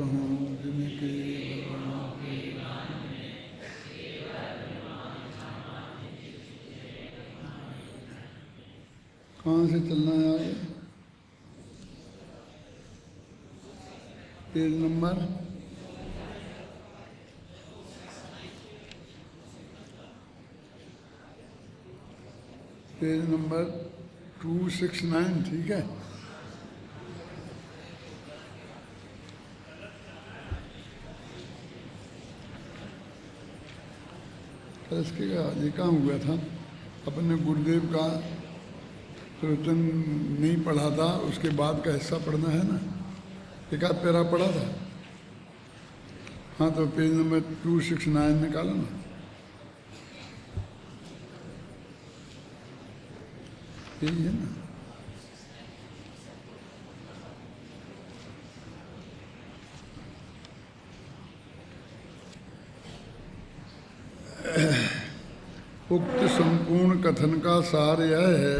पात्र हों जिनके कहाँ से चलना है आगे? पेज नंबर पेज नंबर 269, ठीक है। इसके ये काम हुआ था, अपने गुरुदेव का प्रवचन नहीं पढ़ा था, उसके बाद का हिस्सा पढ़ना है ना, एक आध पैरा पढ़ा था। हाँ, तो पेज नंबर 269 निकालो ना। यही है ना। उक्त संपूर्ण कथन का सार यह है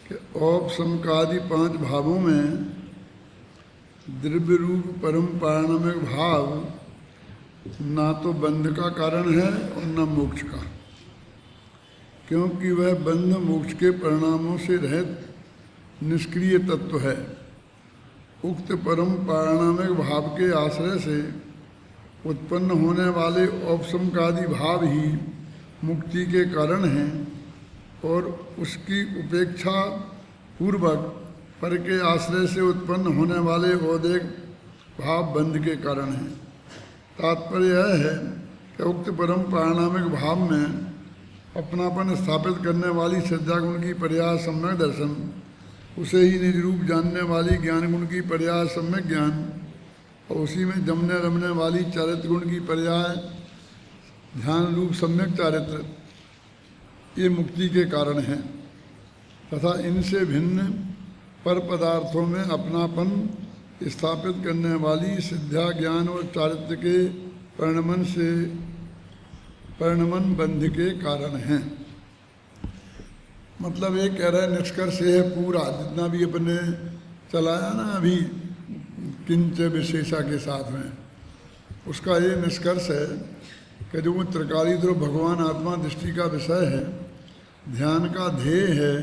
कि औपसमकादि 5 भावों में द्रव्य रूप परम पारणमिक भाव ना तो बंध का कारण है और न मोक्ष का, क्योंकि वह बंध मोक्ष के परिणामों से रहित निष्क्रिय तत्व है। उक्त परम पारणमिक भाव के आश्रय से उत्पन्न होने वाले औपसमकादि भाव ही मुक्ति के कारण हैं और उसकी उपेक्षा पूर्वक पर के आश्रय से उत्पन्न होने वाले औदेक भाव बंध के कारण हैं। तात्पर्य यह है कि उक्त परम पारणमिक भाव में अपनापन स्थापित करने वाली श्रद्धा गुण की पर्याय सम्यक दर्शन, उसे ही निज रूप जानने वाली ज्ञान गुण की पर्याय सम्यक ज्ञान और उसी में जमने रमने वाली चारित्र गुण की पर्याय ध्यान रूप सम्यक चारित्र, ये मुक्ति के कारण हैं तथा इनसे भिन्न पर पदार्थों में अपनापन स्थापित करने वाली सिद्धा ज्ञान और चारित्र के परिणमन बंध के कारण हैं। मतलब ये कह रहे निष्कर्ष है पूरा जितना भी अपने चलाया ना अभी किंच विशेषा के साथ में, उसका ये निष्कर्ष है कि जो त्रिकाली ध्रुव भगवान आत्मा दृष्टि का विषय है, ध्यान का ध्येय है,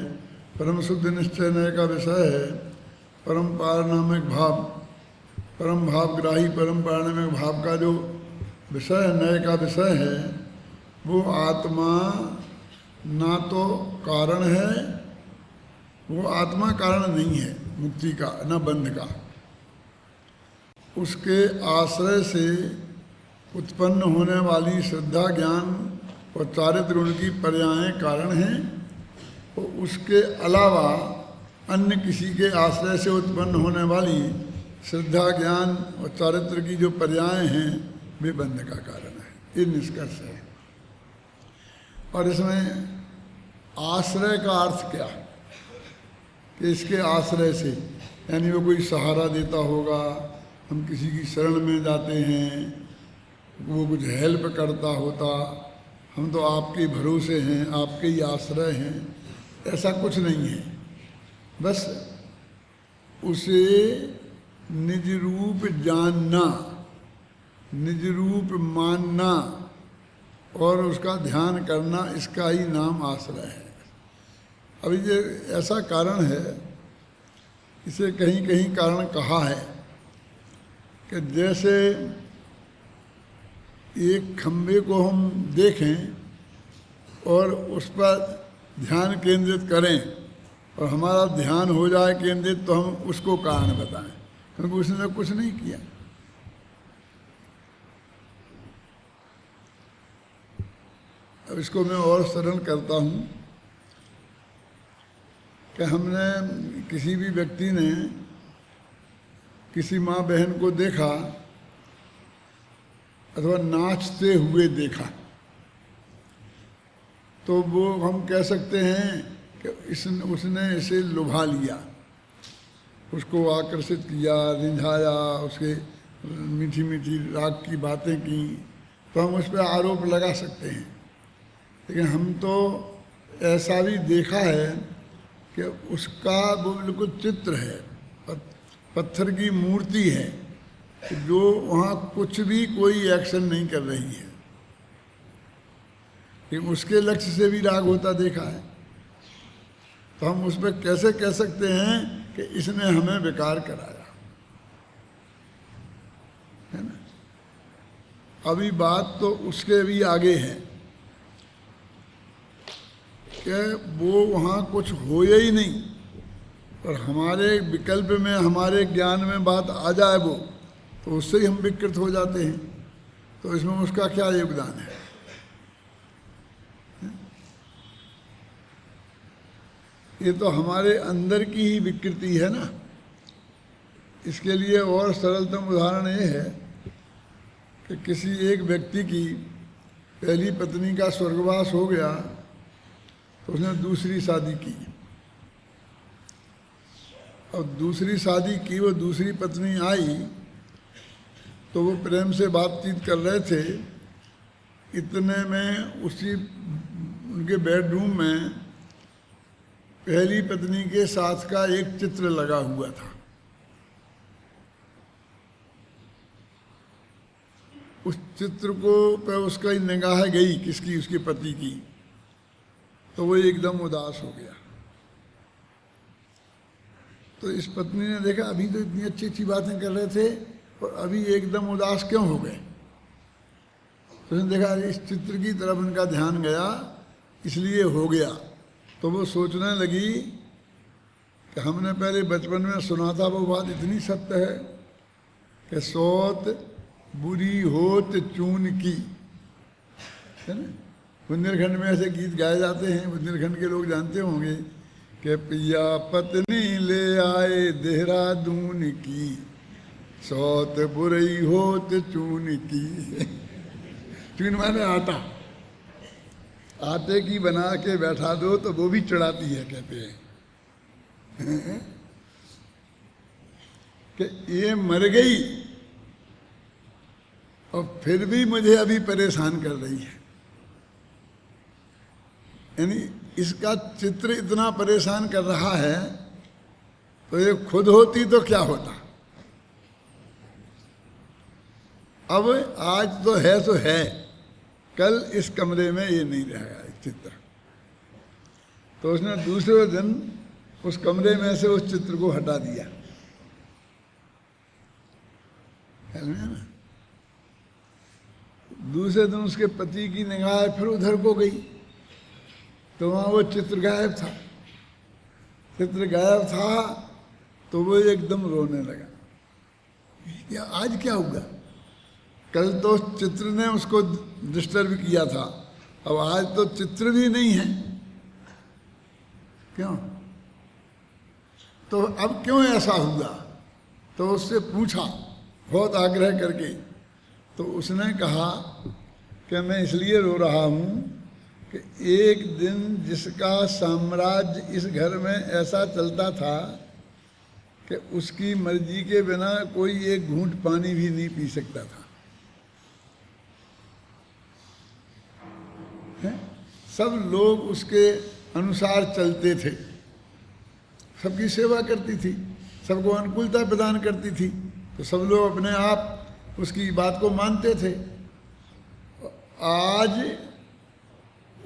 परम शुद्ध निश्चय नय का विषय है, परम पारणमिक भाव, परम भावग्राही परम पारणमिक भाव का जो विषय नय का विषय है, वो आत्मा ना तो कारण है, वो आत्मा कारण नहीं है मुक्ति का न बंध का, उसके आश्रय से उत्पन्न होने वाली श्रद्धा ज्ञान और चारित्र गुण की पर्याय कारण हैं और उसके अलावा अन्य किसी के आश्रय से उत्पन्न होने वाली श्रद्धा ज्ञान और चारित्र की जो पर्याय हैं वे बंध का कारण है। ये निष्कर्ष है। और इसमें आश्रय का अर्थ क्या कि इसके आश्रय से यानी वो कोई सहारा देता होगा, हम किसी की शरण में जाते हैं, वो कुछ हेल्प करता होता, हम तो आपके भरोसे हैं, आपके ही आश्रय हैं, ऐसा कुछ नहीं है। बस उसे निज रूप जानना, निज रूप मानना और उसका ध्यान करना, इसका ही नाम आश्रय है। अभी ये ऐसा कारण है, इसे कहीं कहीं कारण कहा है कि जैसे एक खंभे को हम देखें और उस पर ध्यान केंद्रित करें और हमारा ध्यान हो जाए केंद्रित, तो हम उसको कारण बताएं, क्योंकि उसने कुछ नहीं किया। अब इसको मैं और सरल करता हूँ कि हमने किसी भी व्यक्ति ने किसी माँ बहन को देखा अथवा नाचते हुए देखा, तो वो हम कह सकते हैं कि उसने इसे लुभा लिया, उसको आकर्षित किया, रिंझाया, उसके मीठी मीठी राग की बातें की, तो हम उस पर आरोप लगा सकते हैं। लेकिन हम तो ऐसा भी देखा है कि उसका वो बिल्कुल चित्र है, पत्थर की मूर्ति है जो वहाँ कुछ भी कोई एक्शन नहीं कर रही है, लेकिन उसके लक्ष्य से भी राग होता देखा है। तो हम उस पर कैसे कह सकते हैं कि इसने हमें बेकार कराया, है ना। अभी बात तो उसके भी आगे है कि वो वहाँ कुछ हो ही नहीं, और हमारे विकल्प में, हमारे ज्ञान में बात आ जाए वो, तो उससे ही हम विकृत हो जाते हैं। तो इसमें उसका क्या योगदान है? ये तो हमारे अंदर की ही विकृति है ना। इसके लिए और सरलतम उदाहरण ये है कि किसी एक व्यक्ति की पहली पत्नी का स्वर्गवास हो गया, तो उसने दूसरी शादी की, और दूसरी शादी की, वो दूसरी पत्नी आई तो वो प्रेम से बातचीत कर रहे थे। इतने में उसी उनके बेडरूम में पहली पत्नी के साथ का एक चित्र लगा हुआ था। उस चित्र को पे उसका निगाह गई, किसकी? उसके पति की। तो वो एकदम उदास हो गया। तो इस पत्नी ने देखा अभी तो इतनी अच्छी अच्छी बातें कर रहे थे और अभी एकदम उदास क्यों हो गए। तो उसने देखा इस चित्र की तरफ उनका ध्यान गया, इसलिए हो गया। तो वो सोचने लगी कि हमने पहले बचपन में सुना था, वो बात इतनी सत्य है कि सौत बुरी होत चून की, है ना। बुंदेलखंड में ऐसे गीत गाए जाते हैं, बुंदेलखंड के लोग जानते होंगे कि पिया पत्नी ले आए देहरादून की, सौत बुरी होत चून की। चून माने आटा, आटे की बना के बैठा दो तो वो भी चढ़ाती है, कहते हैं कि ये मर गई और फिर भी मुझे अभी परेशान कर रही है। यानी इसका चित्र इतना परेशान कर रहा है, तो ये खुद होती तो क्या होता। अब आज तो है, कल इस कमरे में ये नहीं रहेगा चित्र। तो उसने दूसरे दिन उस कमरे में से उस चित्र को हटा दिया, है ना। दूसरे दिन उसके पति की निगाह फिर उधर को गई, तो वहाँ वो चित्र गायब था। चित्र गायब था तो वो एकदम रोने लगा। क्या आज क्या हुआ? कल तो चित्र ने उसको डिस्टर्ब किया था, अब आज तो चित्र भी नहीं है, क्यों? तो अब क्यों ऐसा हुआ? तो उससे पूछा बहुत आग्रह करके, तो उसने कहा कि मैं इसलिए रो रहा हूँ कि एक दिन जिसका साम्राज्य इस घर में ऐसा चलता था कि उसकी मर्जी के बिना कोई एक घूंट पानी भी नहीं पी सकता था, है? सब लोग उसके अनुसार चलते थे, सबकी सेवा करती थी, सबको अनुकूलता प्रदान करती थी, तो सब लोग अपने आप उसकी बात को मानते थे। आज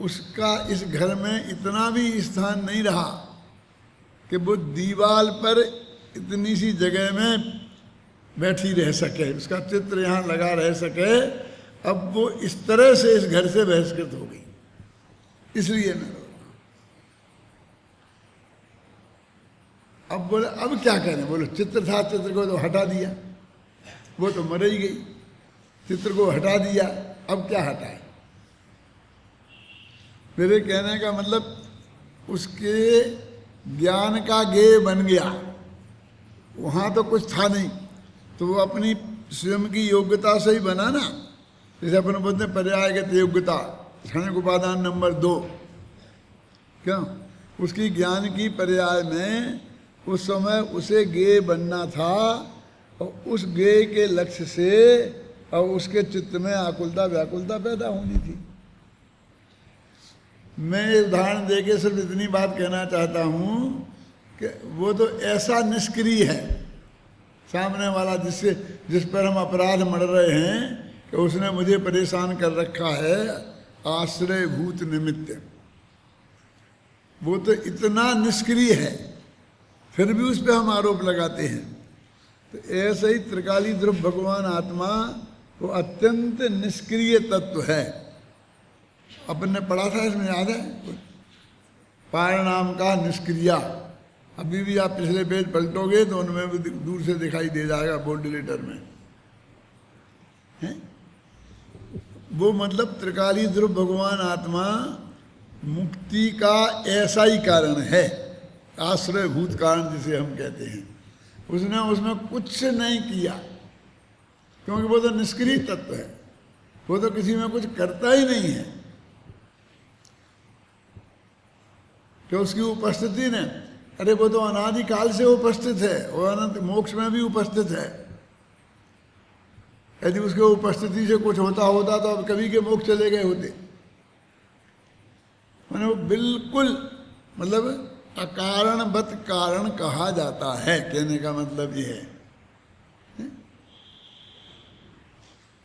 उसका इस घर में इतना भी स्थान नहीं रहा कि वो दीवार पर इतनी सी जगह में बैठी रह सके, उसका चित्र यहाँ लगा रह सके। अब वो इस तरह से इस घर से बहिष्कृत हो गई, इसलिए मैं रो रहा हूं। अब बोले अब क्या करें? बोले चित्र था, चित्र को तो हटा दिया, वो तो मर ही गई, चित्र को हटा दिया, अब क्या हटाए? मेरे कहने का मतलब उसके ज्ञान का गेय बन गया, वहाँ तो कुछ था नहीं, तो वो अपनी स्वयं की योग्यता से ही बना ना। जैसे अपन बोलते हैं पर्यायगत योग्यता, क्षणिक उपादान नंबर 2, क्यों? उसकी ज्ञान की पर्याय में उस समय उसे गेय बनना था, और उस गेय के लक्ष्य से और उसके चित्त में आकुलता व्याकुलता पैदा होनी थी। मैं उदाहरण देके सिर्फ इतनी बात कहना चाहता हूँ कि वो तो ऐसा निष्क्रिय है सामने वाला जिस पर हम अपराध मढ़ रहे हैं कि उसने मुझे परेशान कर रखा है आश्रय भूत निमित्त, वो तो इतना निष्क्रिय है, फिर भी उस पर हम आरोप लगाते हैं। तो ऐसे ही त्रिकाली ध्रुव भगवान आत्मा वो अत्यंत निष्क्रिय तत्व है। अपन ने पढ़ा था, इसमें याद है, परिणाम का निष्क्रिया। अभी भी आप पिछले पेज पलटोगे तो उनमें भी दूर से दिखाई दे जाएगा बोल्ड लेटर में है? वो मतलब त्रिकाली ध्रुव भगवान आत्मा मुक्ति का ऐसा ही कारण है, आश्रय भूत कारण जिसे हम कहते हैं। उसने उसमें कुछ नहीं किया, क्योंकि वो तो निष्क्रिय तत्व है, वो तो किसी में कुछ करता ही नहीं है। कि उसकी उपस्थिति ने, अरे वो तो अनादिकाल से उपस्थित है और अनंत मोक्ष में भी उपस्थित है। यदि उसके उपस्थिति से कुछ होता होता तो अब कभी के मोक्ष चले गए होते। मैंने वो बिल्कुल मतलब अकारणवत कारण कहा जाता है, कहने का मतलब ये है।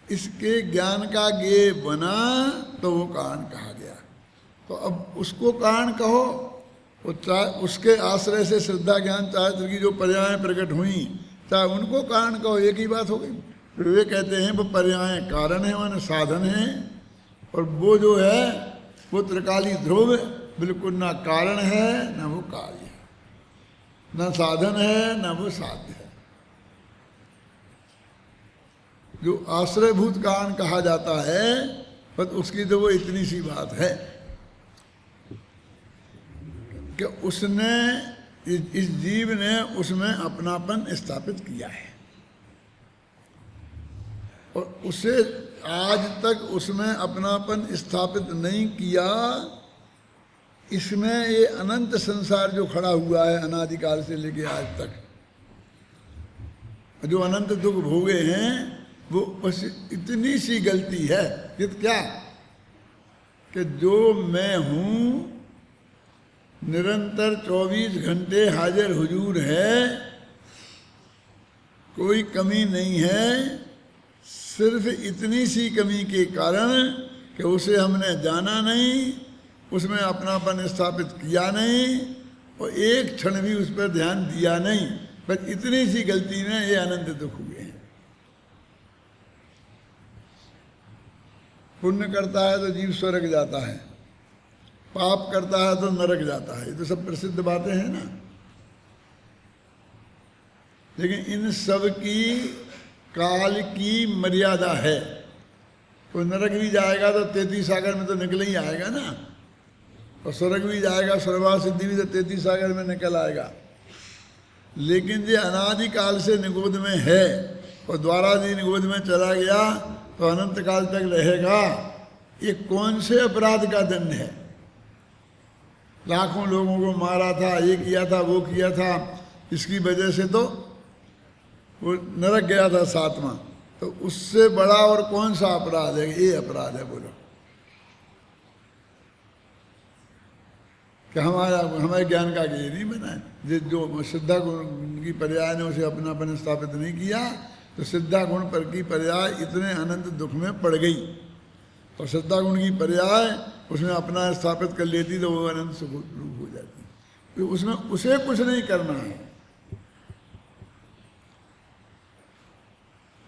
इसके ज्ञान का ज्ञेय बना तो वो कारण कहा गया। तो अब उसको कारण कहो, उसके आश्रय से श्रद्धा ज्ञान चारित्र की जो पर्याय प्रकट हुई, चाहे उनको कारण कहो, एक ही बात हो गई। फिर वे कहते हैं वो पर्याय कारण है, माने साधन है, और वो जो है वो त्रिकाली ध्रुव बिल्कुल ना कारण है ना वो कार्य है, ना साधन है ना वो साध्य है। जो आश्रयभूत कारण कहा जाता है, पर उसकी तो वो इतनी सी बात है कि उसने, इस जीव ने उसमें अपनापन स्थापित किया है, और उसे आज तक उसमें अपनापन स्थापित नहीं किया। इसमें ये अनंत संसार जो खड़ा हुआ है अनादिकाल से लेके आज तक, जो अनंत दुख भोगे हैं, वो बस इतनी सी गलती है कि क्या, कि जो मैं हूँ निरंतर 24 घंटे हाजिर हुजूर है, कोई कमी नहीं है। सिर्फ इतनी सी कमी के कारण कि उसे हमने जाना नहीं, उसमें अपनापन स्थापित किया नहीं, और एक क्षण भी उस पर ध्यान दिया नहीं। बस इतनी सी गलती में ये अनंत दुख हुए हैं। पुण्य करता है तो जीव स्वर्ग जाता है, पाप करता है तो नरक जाता है, ये तो सब प्रसिद्ध बातें हैं ना। लेकिन इन सब की काल की मर्यादा है। तो नरक भी जाएगा तो 33 सागर में तो निकल ही आएगा ना, और स्वर्ग भी जाएगा, स्वर्गवास सिद्धि भी तो 33 सागर में निकल आएगा। लेकिन जो अनादिकाल से निगोद में है और द्वारादि निगोद में चला गया तो अनंत काल तक रहेगा, ये कौन से अपराध का दंड है? लाखों लोगों को मारा था, ये किया था, वो किया था, इसकी वजह से तो वो नरक गया था 7वां। तो उससे बड़ा और कौन सा अपराध है? ये अपराध है। बोलो कि हमारे ज्ञान का ये नहीं बना है। जो श्रद्धा गुण की पर्याय ने उसे अपनापन स्थापित नहीं किया, तो श्रद्धा गुण पर की पर्याय इतने अनंत दुख में पड़ गई, और श्रद्धा गुण की पर्याय उसमें अपना स्थापित कर लेती तो वो अनंत सुख रूप हो जाती। तो उसमें उसे कुछ नहीं करना है,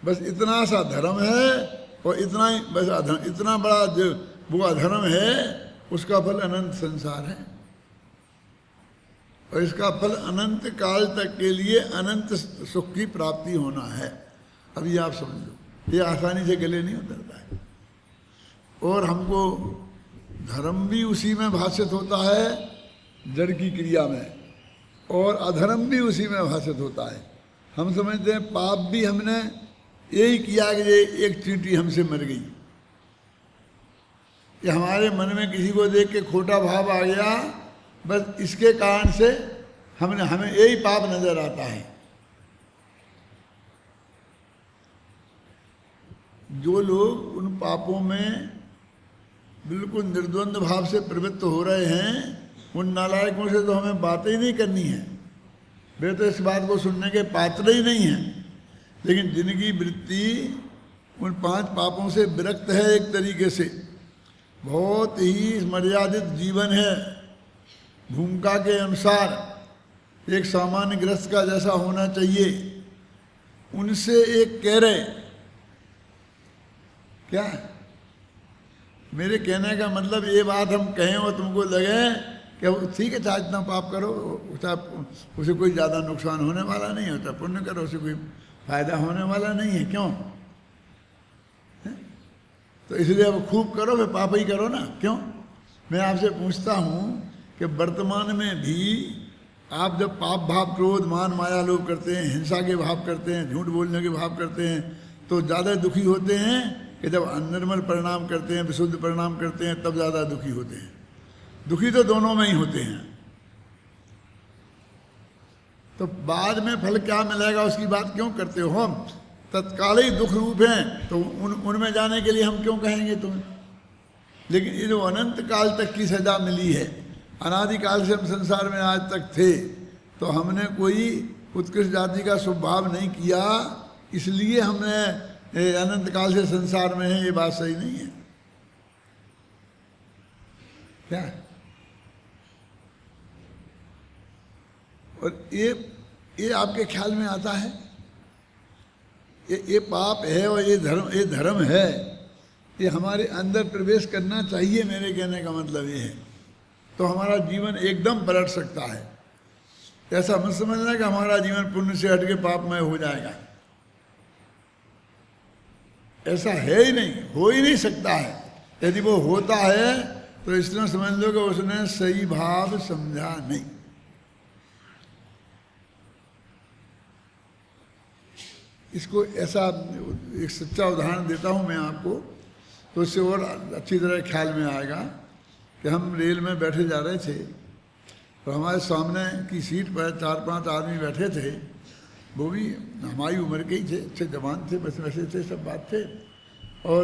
बस इतना सा धर्म है, और इतना ही बस इतना बड़ा जो वो अधर्म है, उसका फल अनंत संसार है, और इसका फल अनंत काल तक के लिए अनंत सुख की प्राप्ति होना है। अभी आप समझ लो, ये आसानी से गले नहीं उतरता है। और हमको धर्म भी उसी में भाषित होता है, जड़ की क्रिया में, और अधर्म भी उसी में भाषित होता है। हम समझते हैं पाप भी हमने यही किया कि ये एक चींटी हमसे मर गई, कि हमारे मन में किसी को देख के खोटा भाव आ गया, बस इसके कारण से हमें यही पाप नजर आता है। जो लोग उन पापों में बिल्कुल निर्द्वंद भाव से प्रवृत्त हो रहे हैं, उन नालायकों से तो हमें बातें ही नहीं करनी है। वे तो इस बात को सुनने के पात्र ही नहीं हैं। लेकिन जिनकी वृत्ति उन 5 पापों से विरक्त है, एक तरीके से बहुत ही मर्यादित जीवन है, भूमिका के अनुसार एक सामान्य गृहस्थ का जैसा होना चाहिए, उनसे एक कह रहे क्या, मेरे कहने का मतलब ये बात हम कहें और तुमको लगे कि ठीक है चाहे इतना पाप करो, उसे कोई ज़्यादा नुकसान होने वाला नहीं होता, पुण्य करो उसे कोई फायदा होने वाला नहीं है, क्यों है? तो इसलिए अब खूब करो, फिर पाप ही करो ना, क्यों? मैं आपसे पूछता हूँ कि वर्तमान में भी आप जब पाप भाव क्रोध मान माया लोभ करते हैं, हिंसा के भाव करते हैं, झूठ बोलने के भाव करते हैं, तो ज़्यादा दुखी होते हैं कि जब अनिर्मल परिणाम करते हैं, विशुद्ध परिणाम करते हैं, तब ज़्यादा दुखी होते हैं? दुखी तो दोनों में ही होते हैं। तो बाद में फल क्या मिलेगा उसकी बात क्यों करते हो? हम तत्काल ही दुख रूप हैं, तो उनमें जाने के लिए हम क्यों कहेंगे तुम्हें? लेकिन ये जो अनंत काल तक की सजा मिली है, अनादिकाल से हम संसार में आज तक थे, तो हमने कोई उत्कृष्ट जाति का स्वभाव नहीं किया, इसलिए हमने अनंत काल से संसार में है, ये बात सही नहीं है क्या? और ये आपके ख्याल में आता है? ये पाप है और ये धर्म है, ये हमारे अंदर प्रवेश करना चाहिए, मेरे कहने का मतलब ये है, तो हमारा जीवन एकदम पलट सकता है। ऐसा मत समझना कि हमारा जीवन पुण्य से हट के पापमय हो जाएगा, ऐसा है ही नहीं, हो ही नहीं सकता है। यदि वो होता है तो इसलिए समझ लो कि उसने सही भाव समझा नहीं। इसको ऐसा एक सच्चा उदाहरण देता हूँ मैं आपको, तो इससे और अच्छी तरह ख्याल में आएगा कि हम रेल में बैठे जा रहे थे, तो हमारे सामने की सीट पर 4-5 आदमी बैठे थे, वो भी हमारी उम्र के ही थे, अच्छे जवान थे, बस वैसे थे, सब बात थे। और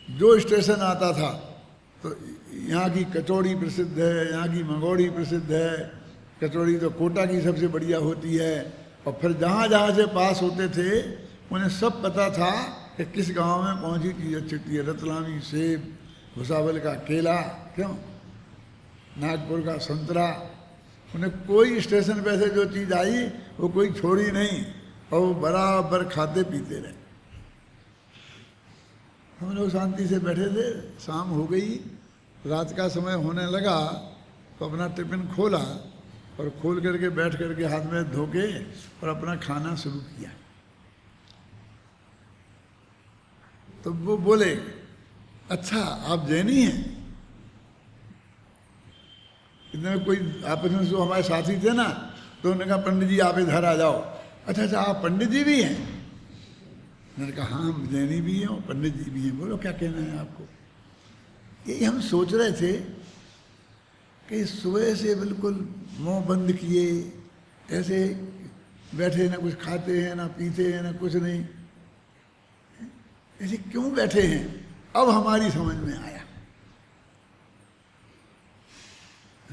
जो स्टेशन आता था तो यहाँ की कचौड़ी प्रसिद्ध है, यहाँ की मंगोड़ी प्रसिद्ध है, कचौड़ी तो कोटा की सबसे बढ़िया होती है, और फिर जहाँ जहाँ से पास होते थे उन्हें सब पता था कि किस गांव में कौन सी चीज़ अच्छी है, रतलामी सेब, भुसावल का केला, क्यों, नागपुर का संतरा, उन्हें कोई स्टेशन पे से जो चीज़ आई वो कोई छोड़ी नहीं, और वो बराबर खाते पीते रहे। हम लोग शांति से बैठे थे, शाम हो गई, रात का समय होने लगा, तो अपना टिफिन खोला और खोल करके बैठ करके हाथ में धो के और अपना खाना शुरू किया। तो वो बोले, अच्छा आप जैनी हैं? इतने कोई आपस में जो हमारे साथी थे ना, तो उन्होंने कहा पंडित जी आप इधर आ जाओ। अच्छा आप पंडित जी भी हैं? मैंने कहा हाँ हम जैनी भी हैं और पंडित जी भी हैं। बोलो क्या कहना है आपको? यही हम सोच रहे थे कि सुबह से बिल्कुल मुंह बंद किए ऐसे बैठे, ना कुछ खाते हैं ना पीते हैं ना कुछ नहीं, ऐसे क्यों बैठे हैं? अब हमारी समझ में आया।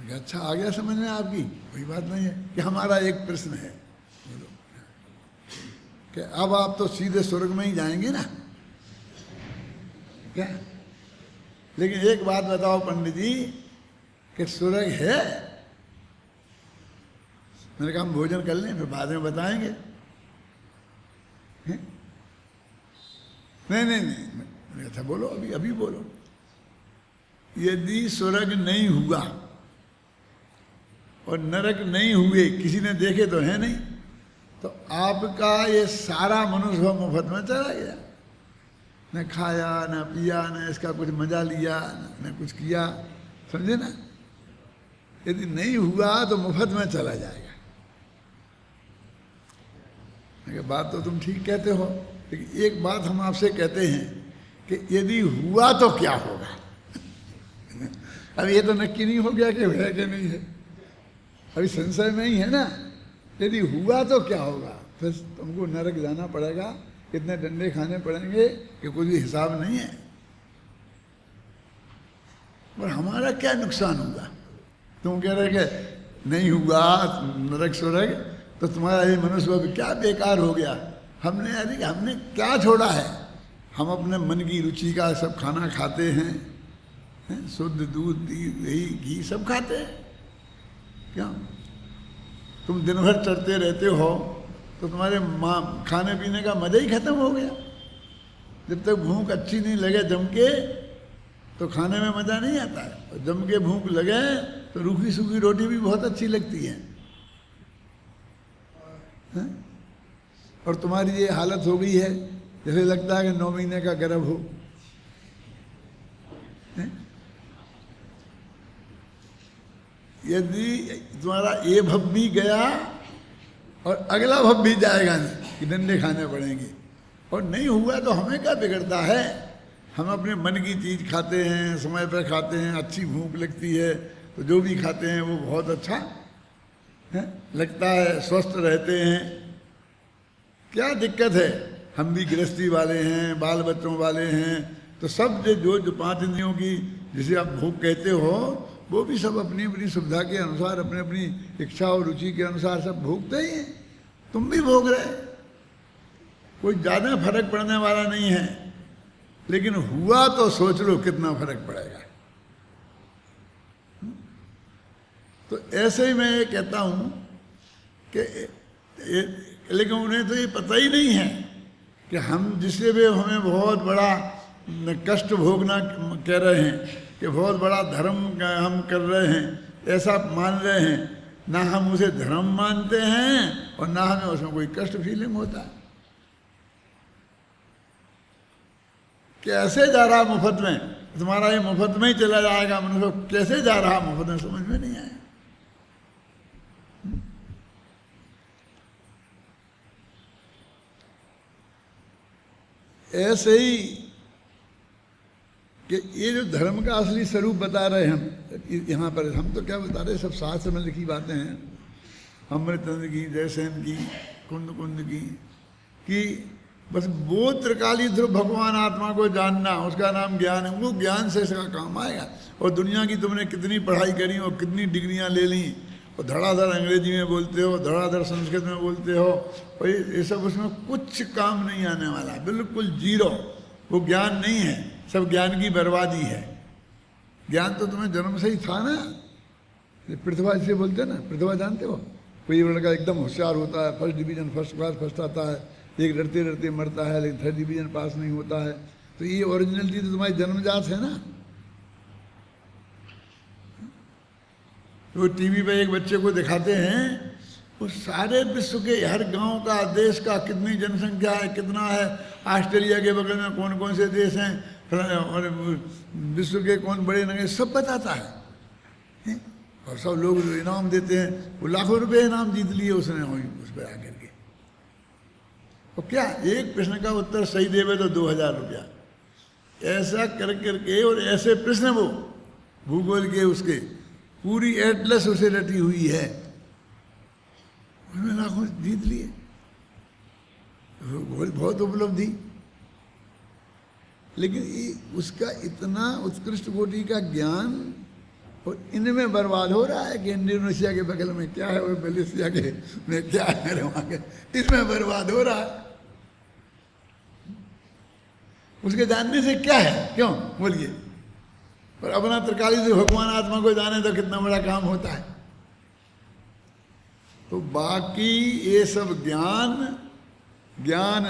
अच्छा आ गया समझ में आपकी? कोई बात नहीं है कि हमारा एक प्रश्न है, बोलो कि अब आप तो सीधे स्वर्ग में ही जाएंगे ना क्या? लेकिन एक बात बताओ पंडित जी कि स्वर्ग है? मैंने कहा हम भोजन कर लें फिर बाद में बताएंगे। नहीं मैंने कहा बोलो अभी बोलो। यदि स्वर्ग नहीं हुआ और नरक नहीं हुए, किसी ने देखे तो है नहीं, तो आपका ये सारा मनुष्य मुफ्त में चला गया, न खाया न पिया न इसका कुछ मजा लिया न कुछ किया, समझे ना? यदि नहीं हुआ तो मुफ्त में चला जाएगा। बात तो तुम ठीक कहते हो, लेकिन एक बात हम आपसे कहते हैं कि यदि हुआ तो क्या होगा? अब ये तो नक्की नहीं हो गया कि है कि नहीं है, अभी संशय में ही है ना। यदि हुआ तो क्या होगा? फिर तुमको नरक जाना पड़ेगा, कितने डंडे खाने पड़ेंगे कि कोई भी हिसाब नहीं है। पर हमारा क्या नुकसान होगा? तुम कह रहे कि नहीं हुआ नरक स्वर्ग, तो तुम्हारा ये मनुष्य क्या बेकार हो गया? हमने अरे हमने क्या छोड़ा है? हम अपने मन की रुचि का सब खाना खाते हैं, शुद्ध दूध दही घी सब खाते हैं। क्या तुम दिन भर चलते रहते हो तो तुम्हारे खाने पीने का मजा ही खत्म हो गया। जब तक भूख अच्छी नहीं लगे जम के तो खाने में मजा नहीं आता है, और जम के भूख लगे तो रूखी सूखी रोटी भी बहुत अच्छी लगती है। और तुम्हारी ये हालत हो गई है जैसे लगता है कि 9 महीने का गर्भ हो। यदि तुम्हारा ये भव भी गया और अगला भव भी जाएगा नहीं कि डंडे खाने पड़ेंगे, और नहीं हुआ तो हमें क्या बिगड़ता है? हम अपने मन की चीज़ खाते हैं, समय पर खाते हैं, अच्छी भूख लगती है तो जो भी खाते हैं वो बहुत अच्छा लगता है, स्वस्थ रहते हैं। क्या दिक्कत है? हम भी गृहस्थी वाले हैं, बाल बच्चों वाले हैं, तो सब जो 5 इंद्रियों की जिसे आप भूख कहते हो वो भी सब अपनी अपनी सुविधा के अनुसार, अपनी अपनी इच्छा और रुचि के अनुसार सब भोगते ही हैं। तुम भी भोग रहे, कोई ज़्यादा फर्क पड़ने वाला नहीं है। लेकिन हुआ तो सोच लो कितना फर्क पड़ेगा। तो ऐसे ही मैं ये कहता हूँ कि लेकिन उन्हें तो ये पता ही नहीं है कि हम जिससे भी हमें बहुत बड़ा कष्ट भोगना कह रहे हैं कि बहुत बड़ा धर्म हम कर रहे हैं, ऐसा मान रहे हैं, ना हम उसे धर्म मानते हैं और ना हमें उसमें कोई कष्ट फीलिंग होता है। कैसे जा रहा मुफ्त में? तुम्हारा ये मुफ्त में ही चला जाएगा। मनुष्य कैसे जा रहा मुफ्त में समझ में नहीं आया। ऐसे ही कि ये जो धर्म का असली स्वरूप बता रहे हम यहाँ पर, हम तो क्या बता रहे, सब शास्त्र में लिखी बातें हैं, अमृतचंद्र की, जयसेन की, कुंद कुंद की, कि बस वो त्रिकाली ध्रुव भगवान आत्मा को जानना, उसका नाम ज्ञान है। वो ज्ञान से इसका काम आएगा। और दुनिया की तुमने कितनी पढ़ाई करी और कितनी डिग्रियां ले ली और धड़ाधड़ अंग्रेजी में बोलते हो, धड़ाधड़ संस्कृत में बोलते हो, और ये सब उसमें कुछ काम नहीं आने वाला, बिल्कुल जीरो। वो ज्ञान नहीं है, सब ज्ञान की बर्बादी है। ज्ञान तो तुम्हें जन्म से ही था ना। प्रतिभा जिसे बोलते हैं ना, प्रतिभा जानते हो? कोई लड़का एकदम होशियार होता है, first division first class first आता है, एक डरते डरते मरता है लेकिन 3rd डिवीजन पास नहीं होता है। तो ये ओरिजिनलिटी तो तुम्हारी जन्मजात है ना। वो टीवी पे एक बच्चे को दिखाते हैं, वो सारे विश्व के हर गांव का, देश का, कितनी जनसंख्या है, कितना है, ऑस्ट्रेलिया के बगल में कौन कौन से देश हैं, और विश्व के कौन बड़े नगर, सब बताता है। और सब लोग इनाम देते हैं। वो लाखों रुपए इनाम जीत लिए उसने उस पर आकर के। और क्या एक प्रश्न का उत्तर सही देवे तो 2000 रुपया, ऐसा कर करके। और ऐसे प्रश्न वो भूगोल के उसके पूरी एटलस उसे रटी हुई है, उसमें लाखों जीत लिए। बहुत उपलब्धि। लेकिन उसका इतना उत्कृष्ट कोटि का ज्ञान और इनमें बर्बाद हो रहा है कि इंडोनेशिया के बगल में क्या है, वो मलेशिया के में क्या है, वहां के इसमें बर्बाद हो रहा है। उसके जानने से क्या है? क्यों बोलिए? पर अपना त्रिकाली से भगवान आत्मा को जाने तो कितना बड़ा काम होता है। तो बाकी ये सब ज्ञान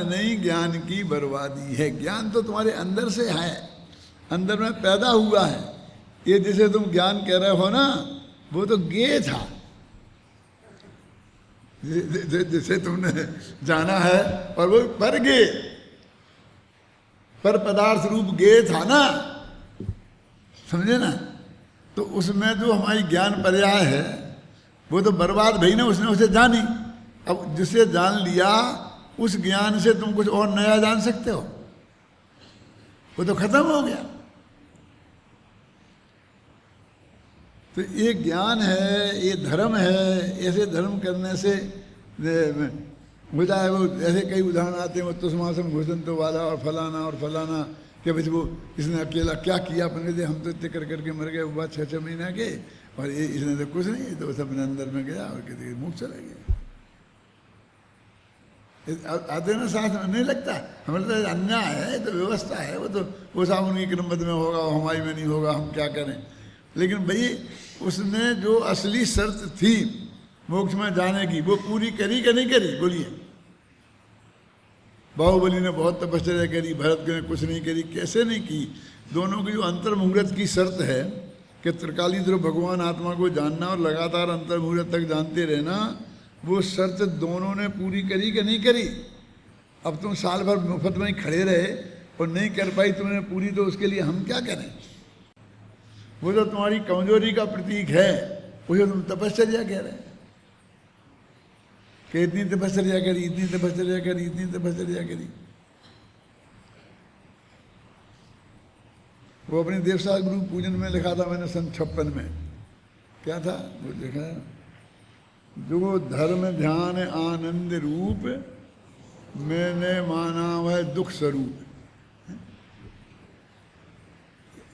नहीं, ज्ञान की बर्बादी है। ज्ञान तो तुम्हारे अंदर से है, अंदर में पैदा हुआ है। ये जिसे तुम ज्ञान कह रहे हो ना, वो तो गे था, जिसे तुमने जाना है, और वो पर गे, पर पदार्थ रूप गे था ना, समझे ना? तो उसमें जो हमारी ज्ञान पर्याय है वो तो बर्बाद भई ना, उसने उसे जानी। अब जिसे जान लिया, उस ज्ञान से तुम कुछ और नया जान सकते हो? वो तो खत्म हो गया। तो ये ज्ञान है, ये धर्म है। ऐसे धर्म करने से हो जाए। वो ऐसे कई उदाहरण आते हैं, वो तुष्मासम घुसंतो वाला और फलाना कि भाई वो इसने अकेला क्या किया अपने लिए, हम तो इतने कर करके मर गए, वो बात 6-6 महीने के, और ये इसने तो कुछ नहीं, तो बस अपने अंदर में गया और कहते मुख चला गया। आते ना शास्त्र में नहीं लगता, हमें लगता है अन्याय है, तो व्यवस्था है, वो सब उनकी क्रमबद्ध में होगा, वो हमारी में नहीं होगा, हम क्या करें। लेकिन भाई उसने जो असली शर्त थी मोक्ष में जाने की वो पूरी करी कि नहीं करी? बोलिए। बाहुबली ने बहुत तपस्या करी, भरत ने कुछ नहीं करी। कैसे नहीं की? दोनों की जो अंतर मुहूर्त की शर्त है कि त्रिकालीन भगवान आत्मा को जानना और लगातार अंतर मुहूर्त तक जानते रहना, वो शर्त दोनों ने पूरी करी कि नहीं करी? अब तुम साल भर मुफ्त में ही खड़े रहे और नहीं कर पाई तुमने पूरी, तो उसके लिए हम क्या करें? वो तो तुम्हारी कमजोरी का प्रतीक है, उसे तुम तपस्या कह रहे हैं कि इतनी तपस्या करी, इतनी तपस्या करी, इतनी तपस्या करी। वो अपने देवसा गुरु पूजन में लिखा था मैंने सन 56 में, क्या था वो लिखा, जो धर्म ध्यान आनंद रूप मैंने माना वह दुख स्वरूप।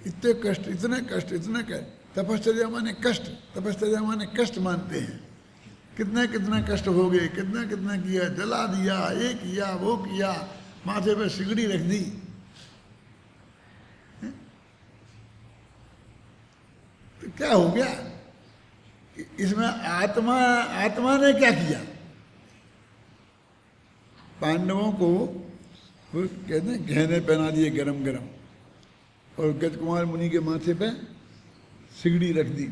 इतने कष्ट, इतने कष्ट, इतने कष्ट, तपस्या माने कष्ट, तपस्या माने कष्ट मानते हैं। कितने कितने कष्ट हो गए, कितना कितना किया, जला दिया, ये किया, वो किया, माथे पे सिगड़ी रख दी। तो क्या हो गया इसमें? आत्मा ने क्या किया? पांडवों को वो कहते हैं गहने पहना दिए गरम गरम, और गजकुमार मुनि के माथे पे सिगड़ी रख दी।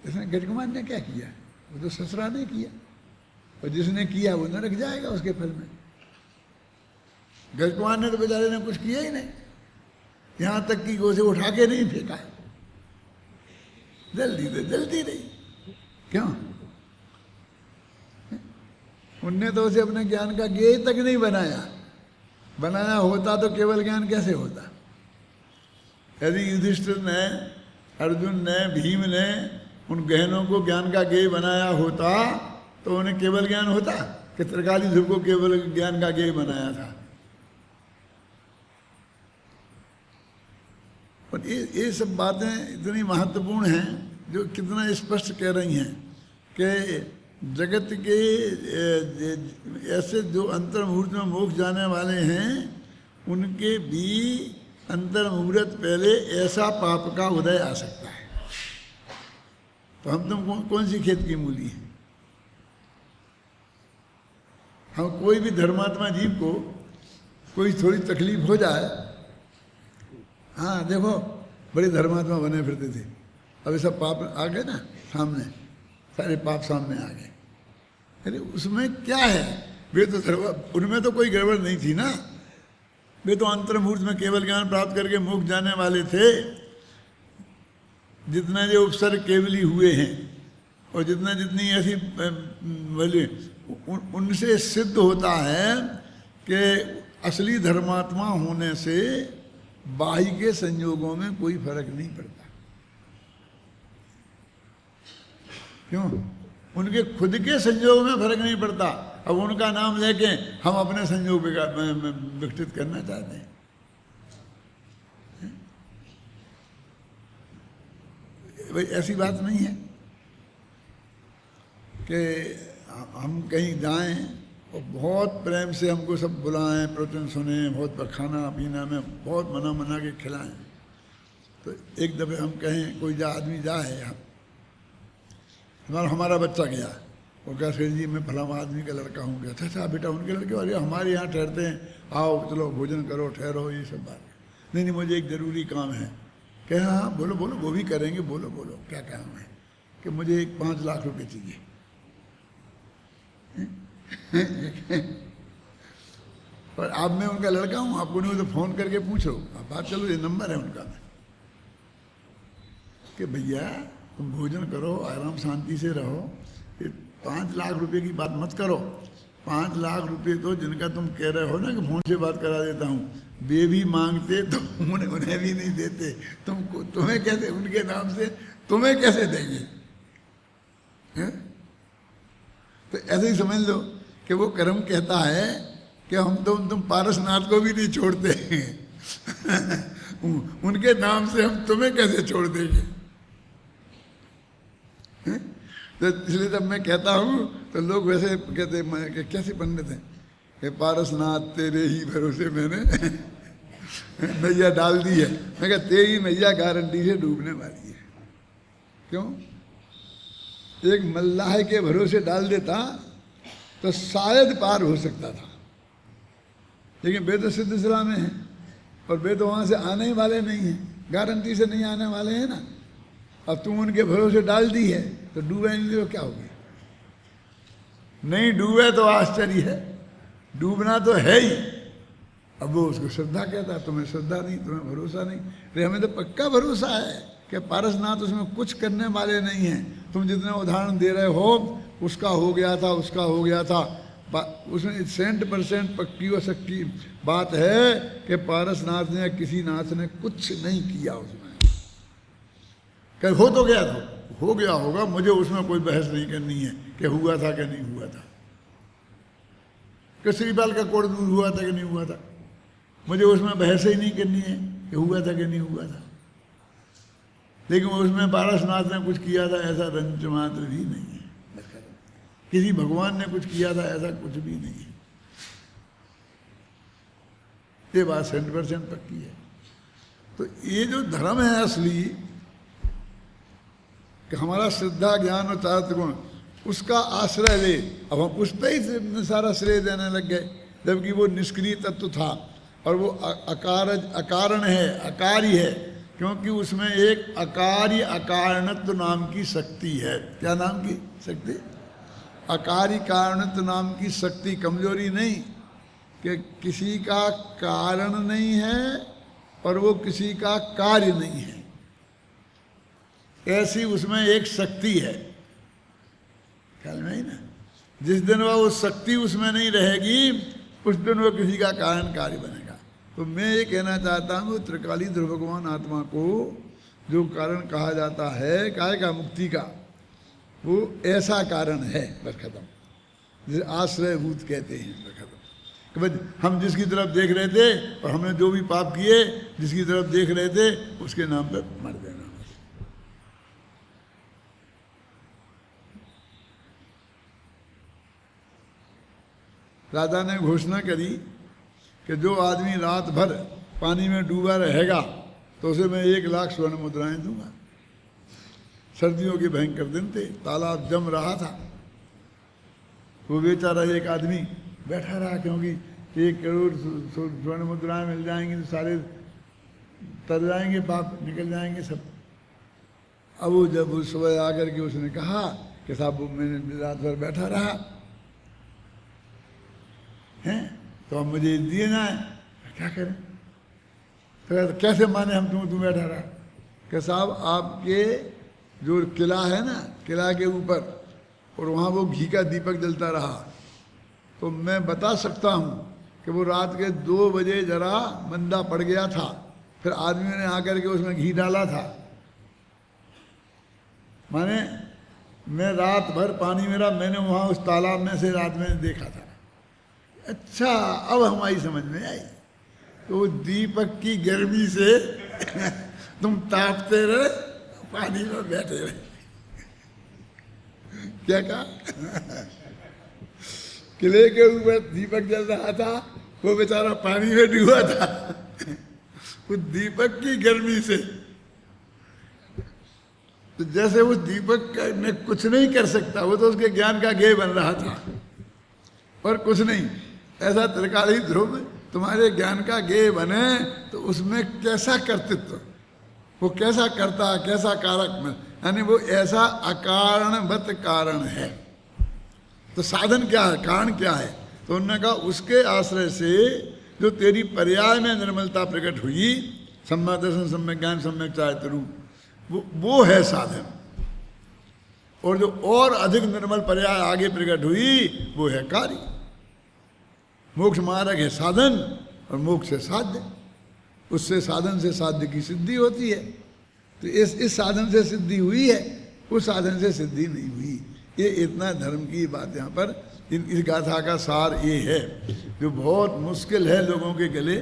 इसमें गजकुमार ने क्या किया? वो तो ससुरा ने किया, और जिसने किया वो नरक जाएगा उसके फल में। गजकुमार ने तो बेचारे ने कुछ किया ही नहीं, यहां तक कि उसे उठा के नहीं फेंका, जल्दी तो जल्दी रही। क्यों? उनने तो उसे अपने ज्ञान का गेय तक नहीं बनाया। बनाया होता तो केवल ज्ञान कैसे होता? यदि युधिष्ठिर ने, अर्जुन ने, भीम ने उन गहनों को ज्ञान का गेय बनाया होता तो उन्हें केवल ज्ञान होता कि त्रिकाली ध्रुव को केवल ज्ञान का गेय बनाया था? और ये सब बातें इतनी महत्वपूर्ण हैं जो कितना स्पष्ट कह रही हैं कि जगत के ऐसे जो अंतर मुहूर्त में मोक्ष जाने वाले हैं उनके भी अंतर मुहूर्त पहले ऐसा पाप का उदय आ सकता है। तो हम तुम कौन सी खेत की मूली है? हम कोई भी धर्मात्मा जीव को कोई थोड़ी तकलीफ हो जाए, हाँ देखो बड़े धर्मात्मा बने फिरते थे, अब सब पाप आ गए ना सामने, सारे पाप सामने आ गए। अरे उसमें क्या है? वे तो उनमें तो कोई गड़बड़ नहीं थी ना, वे तो अंतर मुहूर्त में केवल ज्ञान प्राप्त करके मोक्ष जाने वाले थे। जितना जो उपसर्ग केवली हुए हैं और जितना जितनी ऐसी बोले उनसे सिद्ध होता है कि असली धर्मात्मा होने से बाह्य के संयोगों में कोई फर्क नहीं पड़ता। क्यों? उनके खुद के संयोग में फर्क नहीं पड़ता। अब उनका नाम लेके हम अपने संयोग विकसित करना चाहते हैं। भाई ऐसी बात नहीं है कि हम कहीं जाएं और बहुत प्रेम से हमको सब बुलाएं, प्रवचन सुने, बहुत खाना पीना में बहुत मना के खिलाएं। तो एक दफ़े हम कहें कोई आदमी जाए, हमारा बच्चा गया, वो कहा फिर जी मैं फलां आदमी का लड़का हूँ। क्या? अच्छा बेटा उनके लड़के? अरे हमारे यहाँ ठहरते हैं, आओ चलो भोजन करो, ठहरो, ये सब बात। नहीं मुझे एक ज़रूरी काम है। कह हाँ बोलो बोलो, वो भी करेंगे, बोलो बोलो क्या काम है? कि मुझे 5 लाख रुपए चाहिए। और अब मैं उनका लड़का हूँ, आपको नहीं तो फ़ोन करके पूछो, आप बात चलो, ये नंबर है उनका। मैं कि भैया तुम भोजन करो, आराम शांति से रहो, 5 लाख रुपए की बात मत करो। 5 लाख रुपए तो जिनका तुम कह रहे हो ना कि फोन से बात करा देता हूँ, वे भी मांगते तो उन्हें भी नहीं देते। तुम्हें कैसे, उनके नाम से तुम्हें कैसे देंगे? है? तो ऐसे ही समझ लो कि वो कर्म कहता है कि हम तो तुम पारसनाथ को भी नहीं छोड़ते उनके नाम से हम तुम्हें कैसे छोड़ देंगे? तो तो इसलिए जब मैं कहता हूँ तो लोग वैसे कहते हैं कि कैसे पंडित हैं कि पारसनाथ तेरे ही भरोसे मैंने नैया डाल दी है। मैं कहा तेरी नैया गारंटी से डूबने वाली है। क्यों? एक मल्लाह के भरोसे डाल देता तो शायद पार हो सकता था, लेकिन वे तो सिद्ध सलाह में है और वे तो वहाँ से आने ही वाले नहीं हैं, गारंटी से नहीं आने वाले हैं ना। अब तुम उनके भरोसे डाल दी है तो डूबे नहीं तो क्या हो गया? नहीं डूबे तो आश्चर्य है, डूबना तो है ही। अब वो उसको श्रद्धा कहता है, तुम्हें श्रद्धा नहीं, तुम्हें भरोसा नहीं। अरे हमें तो पक्का भरोसा है कि पारसनाथ उसमें कुछ करने वाले नहीं हैं। तुम जितने उदाहरण दे रहे हो, उसका हो गया था, उसका हो गया था, उसमें 100% पक्की और सच्ची बात है कि पारसनाथ ने किसी नाथ ने कुछ नहीं किया उसमें। कहीं हो तो गया था, हो गया होगा, मुझे उसमें कोई बहस नहीं करनी है कि हुआ था कि नहीं हुआ था, कि श्रीपाल का कोड़ दूर हुआ था कि नहीं हुआ था, मुझे उसमें बहस ही नहीं करनी है कि हुआ था कि नहीं हुआ था। लेकिन उसमें पारसनाथ ने कुछ किया था ऐसा रंच मात्र भी नहीं है, किसी भगवान ने कुछ किया था ऐसा कुछ भी नहीं है। ये बात 100% पक्की है। तो ये जो धर्म है असली कि हमारा श्रद्धा ज्ञान और चारित्र गुण उसका आश्रय ले, अब हम उस पर ही सारा श्रेय देने लग गए, जबकि वो निष्क्रिय तत्व था और वो अकारण है, अकारी है, क्योंकि उसमें एक अकारी अकारणत्व नाम की शक्ति है। क्या नाम की शक्ति? अकारी कारणत्व नाम की शक्ति। कमजोरी नहीं कि किसी का कारण नहीं है और वो किसी का कार्य नहीं है, ऐसी उसमें एक शक्ति है। ख्याल में ही ना, जिस दिन वो शक्ति उसमें नहीं रहेगी उस दिन वो किसी का कारण कार्य बनेगा। तो मैं ये कहना चाहता हूँ त्रिकाली ध्रुव भगवान आत्मा को जो कारण कहा जाता है काय का मुक्ति का, वो ऐसा कारण है, बस खत्म। जिसे आश्रयभूत कहते हैं, बस खत्म। कि भाई हम जिसकी तरफ देख रहे थे और हमने जो भी पाप किए जिसकी तरफ देख रहे थे उसके नाम पर मर देना। राजा ने घोषणा करी कि जो आदमी रात भर पानी में डूबा रहेगा तो उसे मैं 1 लाख स्वर्ण मुद्राएं दूंगा। सर्दियों के भयंकर दिन थे, तालाब जम रहा था, वो बेचारा एक आदमी बैठा रहा, क्योंकि 1 करोड़ स्वर्ण मुद्राएं मिल जाएंगी तो सारे तर जाएंगे, पाप निकल जाएंगे सब। अब वो जब उस सुबह आकर के उसने कहा कि साहब मैंने रात भर बैठा रहा हैं, तो अब मुझे दिए जाए, क्या करें? तो कैसे माने हम तुम बैठा रहा? कि साहब आपके जो किला है ना, किला के ऊपर और वहाँ वो घी का दीपक जलता रहा, तो मैं बता सकता हूँ कि वो रात के 2 बजे जरा मंदा पड़ गया था, फिर आदमियों ने आकर के उसमें घी डाला था। माने मैं रात भर पानी मेरा मैंने वहाँ उस तालाब में से रात में देखा था। अच्छा, अब हमारी समझ में आई। तो दीपक की गर्मी से तुम तापते रहे, पानी में बैठे रहे। क्या कहा? किले के ऊपर दीपक जल रहा था, वो बेचारा पानी में डूबा था उस दीपक की गर्मी से। तो जैसे उस दीपक में कुछ नहीं कर सकता, वो तो उसके ज्ञान का गेय बन रहा था और कुछ नहीं। ऐसा त्रिकाली ध्रुव तुम्हारे ज्ञान का गेय बने तो उसमें कैसा कर्तृत्व, वो कैसा करता, कैसा कारक में, यानी वो ऐसा अकारणवत कारण है। तो साधन क्या है, कारण क्या है? तो उन्होंने कहा उसके आश्रय से जो तेरी पर्याय में निर्मलता प्रकट हुई, सम्यक दर्शन, सम्यक ज्ञान, सम्यक चारित्र रूप, वो है साधन। और जो और अधिक निर्मल पर्याय आगे प्रकट हुई वो है कार्य। मोक्ष मार्ग है साधन और मोक्ष है साध्य। उससे साधन से साध्य की सिद्धि होती है। तो इस साधन से सिद्धि हुई है, उस साधन से सिद्धि नहीं हुई। ये इतना धर्म की बात यहाँ पर इस गाथा का सार ये है, जो बहुत मुश्किल है लोगों के गले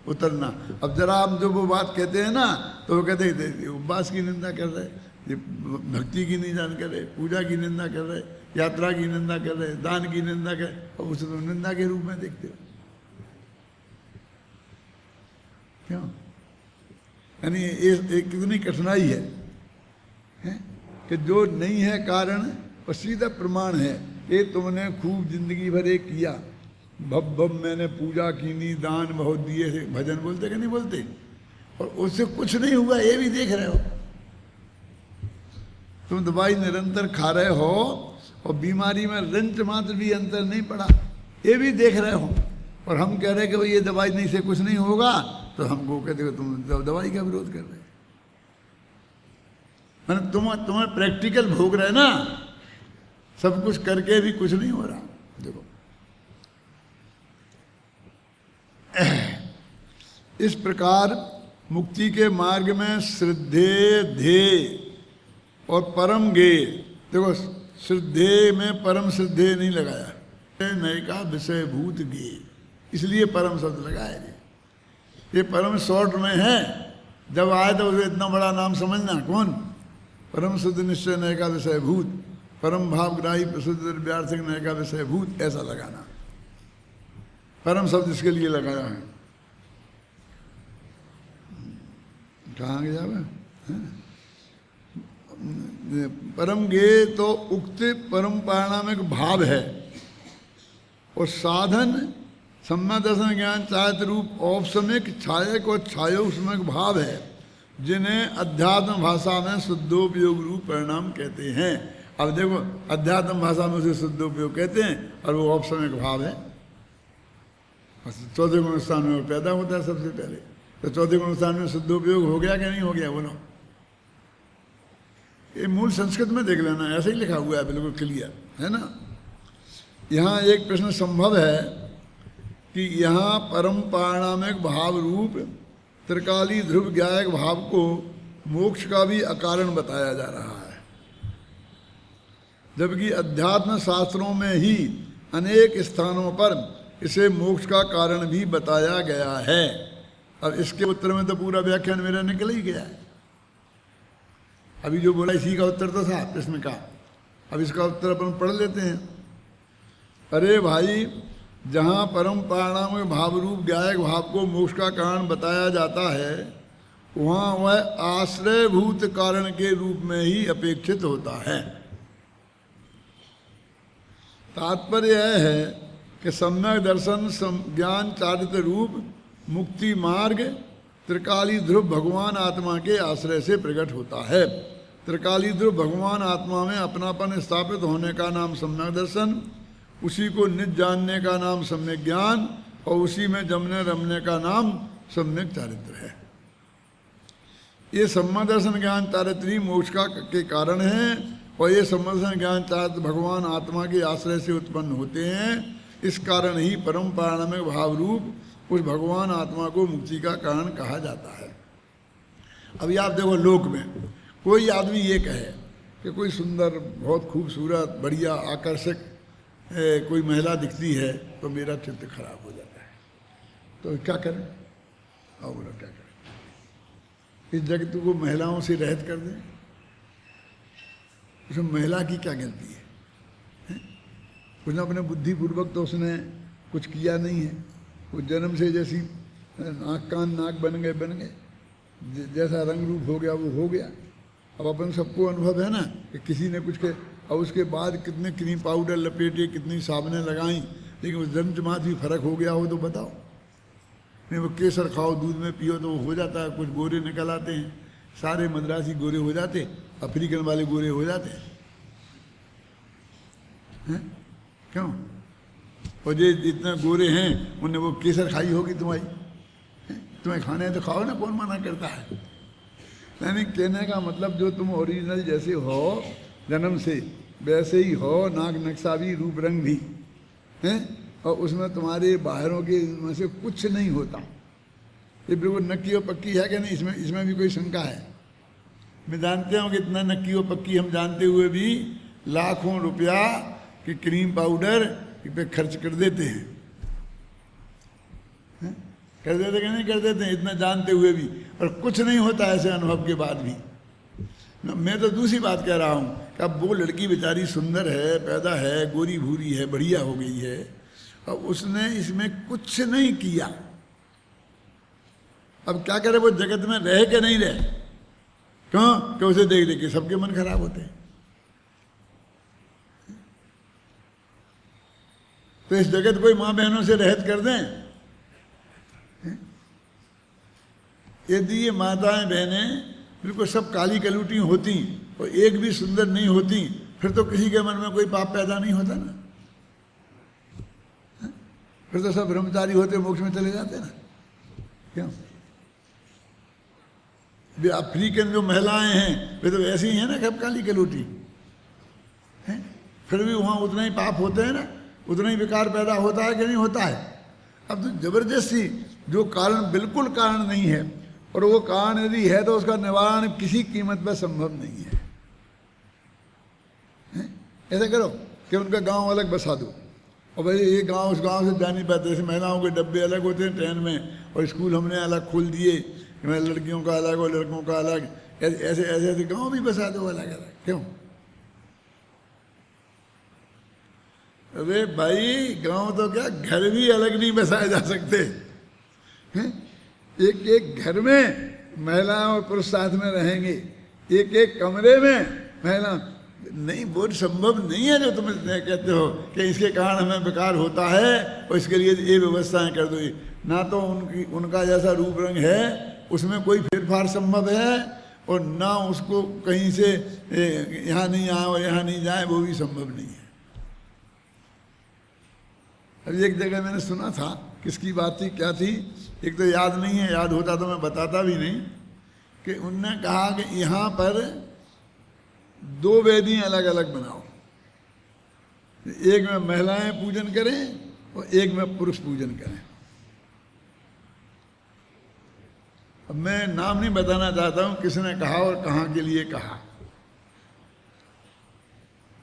उतरना। अब जरा हम जो वो बात कहते हैं ना, तो वो कहते हैं उपवास की निंदा कर रहे, ये भक्ति की नहीं जान कर रहे, पूजा की निंदा कर रहे, यात्रा की निंदा कर रहे, दान की निंदा कर, और उसे तो निंदा के रूप में देखते हो। क्यों? यानी ये कितनी कठिनाई है, कि जो नहीं है कारण और सीधा प्रमाण है। ये तुमने खूब जिंदगी भर एक किया, भब भब मैंने पूजा की नहीं, दान बहुत दिए, भजन बोलते कि नहीं बोलते, और उससे कुछ नहीं हुआ, ये भी देख रहे हो। तुम दवाई निरंतर खा रहे हो और बीमारी में रंच मात्र भी अंतर नहीं पड़ा, ये भी देख रहे हो, और हम कह रहे कि भाई ये दवाई नहीं से कुछ नहीं होगा, तो हमको कहते हो तुम दवाई का विरोध कर रहे हो। मैंने तुम्हें प्रैक्टिकल भोग रहे ना, सब कुछ करके भी कुछ नहीं हो रहा। देखो इस प्रकार मुक्ति के मार्ग में श्रद्धेय ध्येय और परम गेय, देखो श्रद्धेय में परम श्रद्धेय नहीं लगाया, नए का विषय भूत गेय, इसलिए परम शब्द लगाया है। ये परम शॉर्ट में है, जब आए तो उसे इतना बड़ा नाम समझना, कौन? परम शुद्ध निश्चय नए का विषय भूत, परम भावग्राही प्रसिद्ध द्रव्यार्थिक नए का विषय भूत, ऐसा लगाना। परम शब्द इसके लिए लगाया है। कहाँ गया मैं? परम गेय तो उक्त परम पारणामिक भाव है, और साधन सम्यक दर्शन ज्ञान चायत रूप औपसमिक छायक और छायोपसमिक भाव है, जिन्हें अध्यात्म भाषा में शुद्धोपयोग रूप परिणाम कहते हैं। अब देखो अध्यात्म भाषा में उसे शुद्धोपयोग कहते हैं, और वो औपसमिक भाव है। 14 गुण स्थान में वो पैदा होता है सबसे पहले, तो 14 गुण स्थान में शुद्धोपयोग हो गया कि नहीं हो गया? बोलो। ये मूल संस्कृत में देख लेना, ऐसे ही लिखा हुआ है, बिल्कुल क्लियर है ना। यहाँ एक प्रश्न संभव है कि यहाँ परम पारणामिक भाव रूप त्रिकाली ध्रुव ज्ञायक भाव को मोक्ष का भी अकारण बताया जा रहा है, जबकि अध्यात्म शास्त्रों में ही अनेक स्थानों पर इसे मोक्ष का कारण भी बताया गया है। अब इसके उत्तर में तो पूरा व्याख्यान मेरा निकल ही गया है। अभी जो बोला इसी का उत्तर तो था प्रश्न का, अब इसका उत्तर अपन पढ़ लेते हैं। अरे भाई, जहाँ परम पारणामिक भाव रूप ज्ञायक भाव को मोक्ष का कारण बताया जाता है, वहाँ वह आश्रयभूत कारण के रूप में ही अपेक्षित होता है। तात्पर्य यह है कि सम्यक दर्शन ज्ञान चारित्र रूप मुक्ति मार्ग त्रिकाली ध्रुव भगवान आत्मा के आश्रय से प्रकट होता है। त्रिकाली ध्रुव भगवान आत्मा में अपनापन स्थापित होने का नाम सम्यक दर्शन, उसी को निज जानने का नाम सम्यक ज्ञान, और उसी में जमने रमने का नाम सम्यक चारित्र है। ये सम्यक दर्शन ज्ञान चारित्र ही मोक्ष के कारण है, और ये सम्यक दर्शन ज्ञान चारित्र भगवान आत्मा के आश्रय से उत्पन्न होते हैं। इस कारण ही परम पारणामिक भाव रूप उस भगवान आत्मा को मुक्ति का कारण कहा जाता है। अभी आप देखो, लोक में कोई आदमी ये कहे कि कोई सुंदर, बहुत खूबसूरत, बढ़िया, आकर्षक कोई महिला दिखती है तो मेरा चित्त खराब हो जाता है, तो क्या करें? आओ बोलो क्या करें? इस जगत को महिलाओं से रहित कर दें? उसमें महिला की क्या गलती है? उसने अपने बुद्धिपूर्वक तो उसने कुछ किया नहीं है। वो जन्म से जैसी आँख कान नाक बन गए, जैसा रंग रूप हो गया वो हो गया। अब अपन सबको अनुभव है ना कि किसी ने कुछ के, और उसके बाद कितने क्रीम पाउडर लपेटे, कितनी साबुनें लगाई, लेकिन उस जन्म जमात भी फर्क हो गया हो तो बताओ। नहीं, वो केसर खाओ, दूध में पियो तो हो जाता है, कुछ गोरे निकल आते हैं, सारे मद्रासी गोरे हो जाते, अफ्रीकन वाले गोरे हो जाते हैं। क्यों? और ये जितने गोरे हैं उनने वो केसर खाई होगी तुम्हारी, तुम्हें खाने तो खाओ ना, कौन मना करता है? यानी कहने का मतलब जो तुम ओरिजिनल जैसे हो जन्म से, वैसे ही हो, नाक नक्शा भी, रूप रंग भी हैं, और उसमें तुम्हारे बाहरों के में से कुछ नहीं होता। ये बिल्कुल नक्की और पक्की है कि नहीं? इसमें भी कोई शंका है? मैं जानते हूँ कि इतना नक्की और पक्की हम जानते हुए भी लाखों रुपया कि क्रीम पाउडर पे खर्च कर देते हैं, कर देते कि नहीं कर देते हैं? इतना जानते हुए भी, और कुछ नहीं होता ऐसे अनुभव के बाद भी। मैं तो दूसरी बात कह रहा हूँ कि अब वो लड़की बेचारी सुंदर है, पैदा है, गोरी भूरी है, बढ़िया हो गई है, और उसने इसमें कुछ नहीं किया। अब क्या करे, वो जगत में रहे कि नहीं रहे? क्यों? कि उसे देख देख के सबके मन खराब होते हैं। तो इस जगत को माँ बहनों से रहित कर दें। यदि ये माताएं बहनें बिल्कुल सब काली कलूटी होती और एक भी सुंदर नहीं होती, फिर तो किसी के मन में कोई पाप पैदा नहीं होता ना। फिर तो सब ब्रह्मचारी होते, मोक्ष में चले जाते ना। क्यों? वे अफ्रीकन जो महिलाएं हैं वे तो ऐसी ही हैं ना, कब काली कलूटी हैं, फिर भी वहाँ उतना ही पाप होते हैं ना, उतना ही विकार पैदा होता है कि नहीं होता है? अब तो जबरदस्ती जो कारण बिल्कुल कारण नहीं है, और वो कारण यदि है तो उसका निवारण किसी कीमत पर संभव नहीं है। ऐसा करो कि उनका गांव अलग बसा दो, और भाई ये गांव उस गांव से जा नहीं पाते, जैसे महिलाओं के डब्बे अलग होते हैं ट्रेन में, और स्कूल हमने अलग खोल दिए, लड़कियों का अलग और लड़कों का अलग, ऐसे ऐसे ऐसे गांव भी बसा दो अलग अलग। क्यों? अरे भाई गांव तो क्या, घर भी अलग नहीं बसाए जा सकते हैं? एक एक घर में महिलाएं और पुरुष साथ में रहेंगे, एक एक कमरे में महिला नहीं, वो संभव नहीं है जो तुम कहते हो कि इसके कारण हमें विकार होता है और इसके लिए ये व्यवस्थाएं कर दो। ना तो उनका जैसा रूप रंग है उसमें कोई फेरफार संभव है, और ना उसको कहीं से यहाँ नहीं आए और यहाँ नहीं जाए वो भी संभव नहीं है। अभी एक जगह मैंने सुना था, किसकी बात थी क्या थी, एक तो याद नहीं है, याद होता तो मैं बताता भी नहीं, कि उनने कहा कि यहाँ पर 2 वेदियाँ अलग अलग बनाओ, एक में महिलाएं पूजन करें और एक में पुरुष पूजन करें। अब मैं नाम नहीं बताना चाहता हूँ किसने कहा और कहाँ के लिए कहा।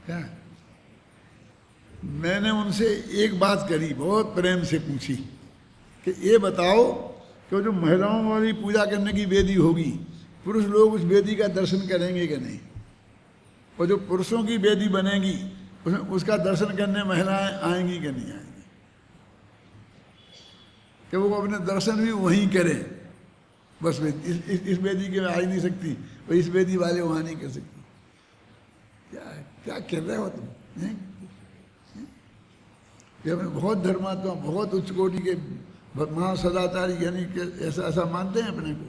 क्या मैंने उनसे एक बात करी, बहुत प्रेम से पूछी कि ये बताओ कि जो महिलाओं वाली पूजा करने की वेदी होगी, पुरुष लोग उस वेदी का दर्शन करेंगे कि नहीं? और जो पुरुषों की वेदी बनेगी उसमें उसका दर्शन करने महिलाएं आएंगी कि नहीं आएंगी? कि वो अपने दर्शन भी वहीं करें, बस इस वेदी के आ ही नहीं सकती और इस वेदी वाले वहाँ नहीं कर सकती। क्या क्या कर रहे हो तुम? ये अपने बहुत धर्मात्मा, बहुत उच्च कोटि के महासदाचारी यानी कि ऐसा मानते हैं अपने को,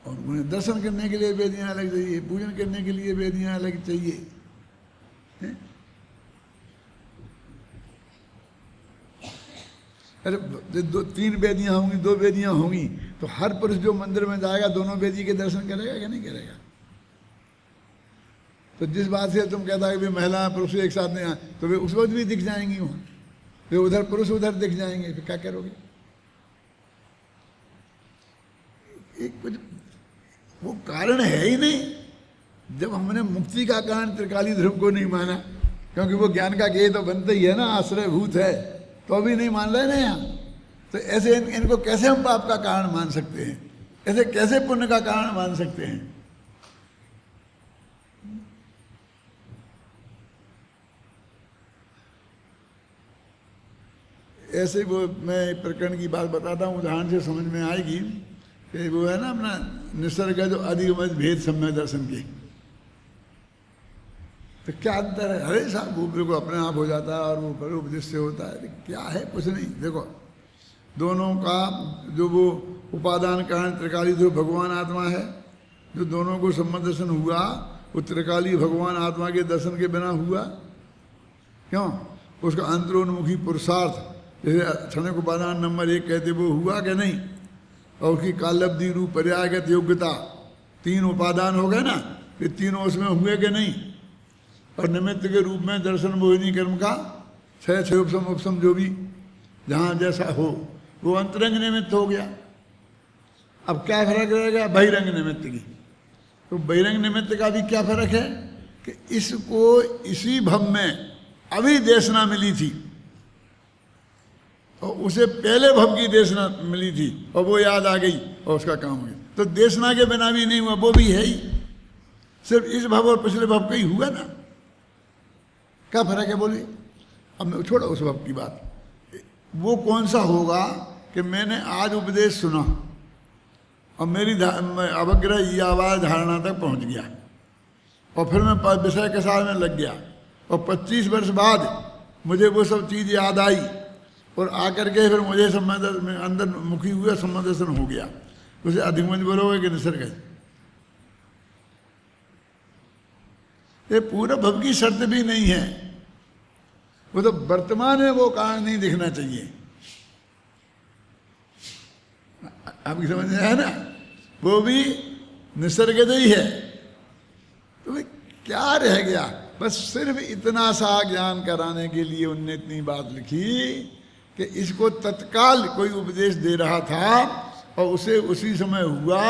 और उन्हें दर्शन करने के लिए वेदियाँ अलग चाहिए, पूजन करने के लिए वेदियाँ अलग चाहिए। अरे 3 वेदियाँ होंगी, 2 वेदियाँ होंगी, तो हर पुरुष जो मंदिर में जाएगा दोनों वेदी के दर्शन करेगा या नहीं करेगा? तो जिस बात से तुम कहता है कि महिला पुरुष एक साथ नहीं आए, तो वे उस वक्त भी दिख जाएंगी वहाँ, वे उधर पुरुष उधर दिख जाएंगे, फिर क्या करोगे? एक कुछ वो कारण है ही नहीं। जब हमने मुक्ति का कारण त्रिकाली ध्रुव को नहीं माना, क्योंकि वो ज्ञान का गेय तो बनता ही है ना, आश्रयभूत है, तो अभी नहीं मान रहे ना यहाँ, तो ऐसे इनको कैसे हम पाप का कारण मान सकते हैं? ऐसे कैसे पुण्य का कारण मान सकते हैं? ऐसे वो मैं प्रकरण की बात बताता हूँ, उदाहरण से समझ में आएगी कि वो है ना अपना निसर्ग जो अधिगमज भेद सम्य दर्शन के, तो क्या अंतर है? अरे साहब वो बिल्कुल अपने आप हो जाता है और वो परोपदेश से होता है, क्या है? कुछ नहीं। देखो दोनों का जो वो उपादान कारण त्रिकाली ध्रुव भगवान आत्मा है, जो दोनों को सम्मत दर्शन हुआ वो त्रिकाली भगवान आत्मा के दर्शन के बिना हुआ। क्यों? उसका अंतरोन्मुखी पुरुषार्थ, जैसे क्षणिक उपादान नंबर 1 कहते वो हुआ कि नहीं, और उसकी कालब्धि रूप पर्यायगत योग्यता, 3 उपादान हो गए ना, ये तीनों उसमें हुए कि नहीं? और निमित्त के रूप में दर्शन मोहिनी कर्म का 6 उपसम उपसम जो भी जहाँ जैसा हो वो अंतरंग निमित्त हो गया। अब क्या फर्क रहेगा बहिरंग निमित्त की? तो बहिरंग निमित्त का भी क्या फर्क है कि इसको इसी भव में अभी देशना मिली थी और उसे पहले भव की देशना मिली थी और वो याद आ गई और उसका काम हो गया। तो देशना के बिना भी नहीं हुआ, वो भी है ही, सिर्फ इस भाव और पिछले भाव का ही हुआ ना। क्या फर्क है बोलिए? अब मैं छोड़ो उस भाव की बात, वो कौन सा होगा कि मैंने आज उपदेश सुना और मेरी अवग्रह ये आवाज धारणा तक पहुंच गया और फिर मैं विषय के साथ में लग गया और 25 वर्ष बाद मुझे वो सब चीज़ याद आई और आकर के फिर मुझे सम्मान में अंदर मुखी हुआ, सम्मान दर्शन हो गया। उसे अधिगमन बोलोगे कि निसर्ग है? ये पूरा भव की शर्त भी नहीं है, वो तो वर्तमान में वो कारण नहीं दिखना चाहिए। आपकी समझ में आया ना? वो भी निसर्गज ही है। तो भाई क्या रह गया? बस सिर्फ इतना सा ज्ञान कराने के लिए उनने इतनी बात लिखी कि इसको तत्काल कोई उपदेश दे रहा था और उसे उसी समय हुआ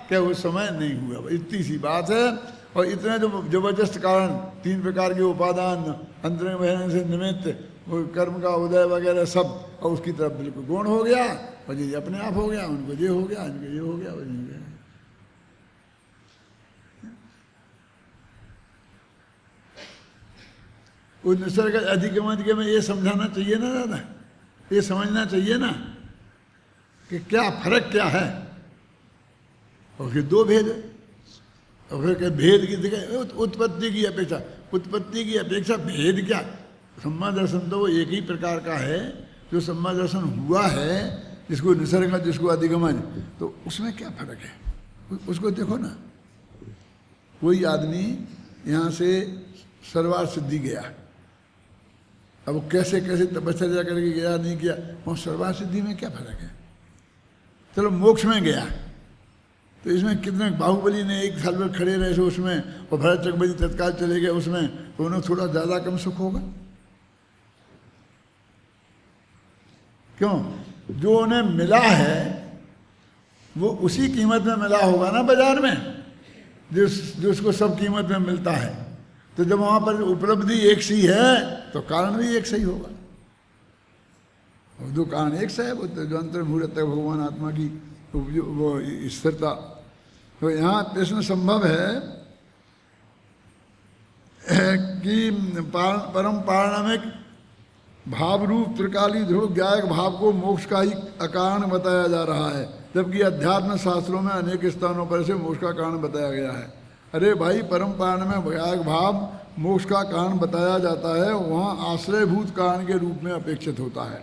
कि उस समय नहीं हुआ, इतनी सी बात है। और इतने जो जबरदस्त कारण, 3 प्रकार के उपादान, अंतरंग बहन से निमित्त, वो कर्म का उदय वगैरह सब, और उसकी तरफ बिल्कुल गुण हो गया और ये अपने आप हो गया, उनको ये हो गया, इनको ये हो गया, वो नहीं हो गया। उस निसर्ग अधिगमन के में ये समझाना चाहिए ना दादा, ये समझना चाहिए ना कि क्या फर्क क्या है। और फिर 2 भेद, और फिर क्या भेद की जगह उत्पत्ति की अपेक्षा, उत्पत्ति की अपेक्षा भेद क्या? सम्मा दर्शन तो वो एक ही प्रकार का है जो सम्मा दर्शन हुआ है, जिसको निसर्ग, जिसको अधिगमन, तो उसमें क्या फर्क है उसको देखो ना। कोई आदमी यहाँ से सर्वार सिद्धि गया, अब वो कैसे कैसे तपस्या करके गया, नहीं किया, वहाँ सर्वार सिद्धि में क्या फर्क है? चलो मोक्ष में गया तो इसमें कितने बाहुबली ने 1 साल भर खड़े रहे उसमें और भरत चक्रवर्ती तत्काल चले गए उसमें, तो उन्हें थोड़ा ज़्यादा कम सुख होगा? क्यों? जो उन्हें मिला है वो उसी कीमत में मिला होगा ना बाजार में, जो उसको सब कीमत में मिलता है। तो जब वहाँ पर उपलब्धि एक सी है तो कारण भी एक सही होगा। और जो कारण एक सा है वो जो अंतर्मुहूर्त तक भगवान आत्मा की वो स्थिरता। तो यहाँ प्रश्न संभव है कि परम पारणमिक भाव रूप त्रिकाली ध्रुव ज्ञायक भाव को मोक्ष का ही अकारण बताया जा रहा है, जबकि अध्यात्म शास्त्रों में अनेक स्थानों पर से मोक्ष का कारण बताया गया है। अरे भाई, परम पारण में ज्ञायक भाव मोक्ष का कारण बताया जाता है, वहाँ आश्रयभूत कारण के रूप में अपेक्षित होता है।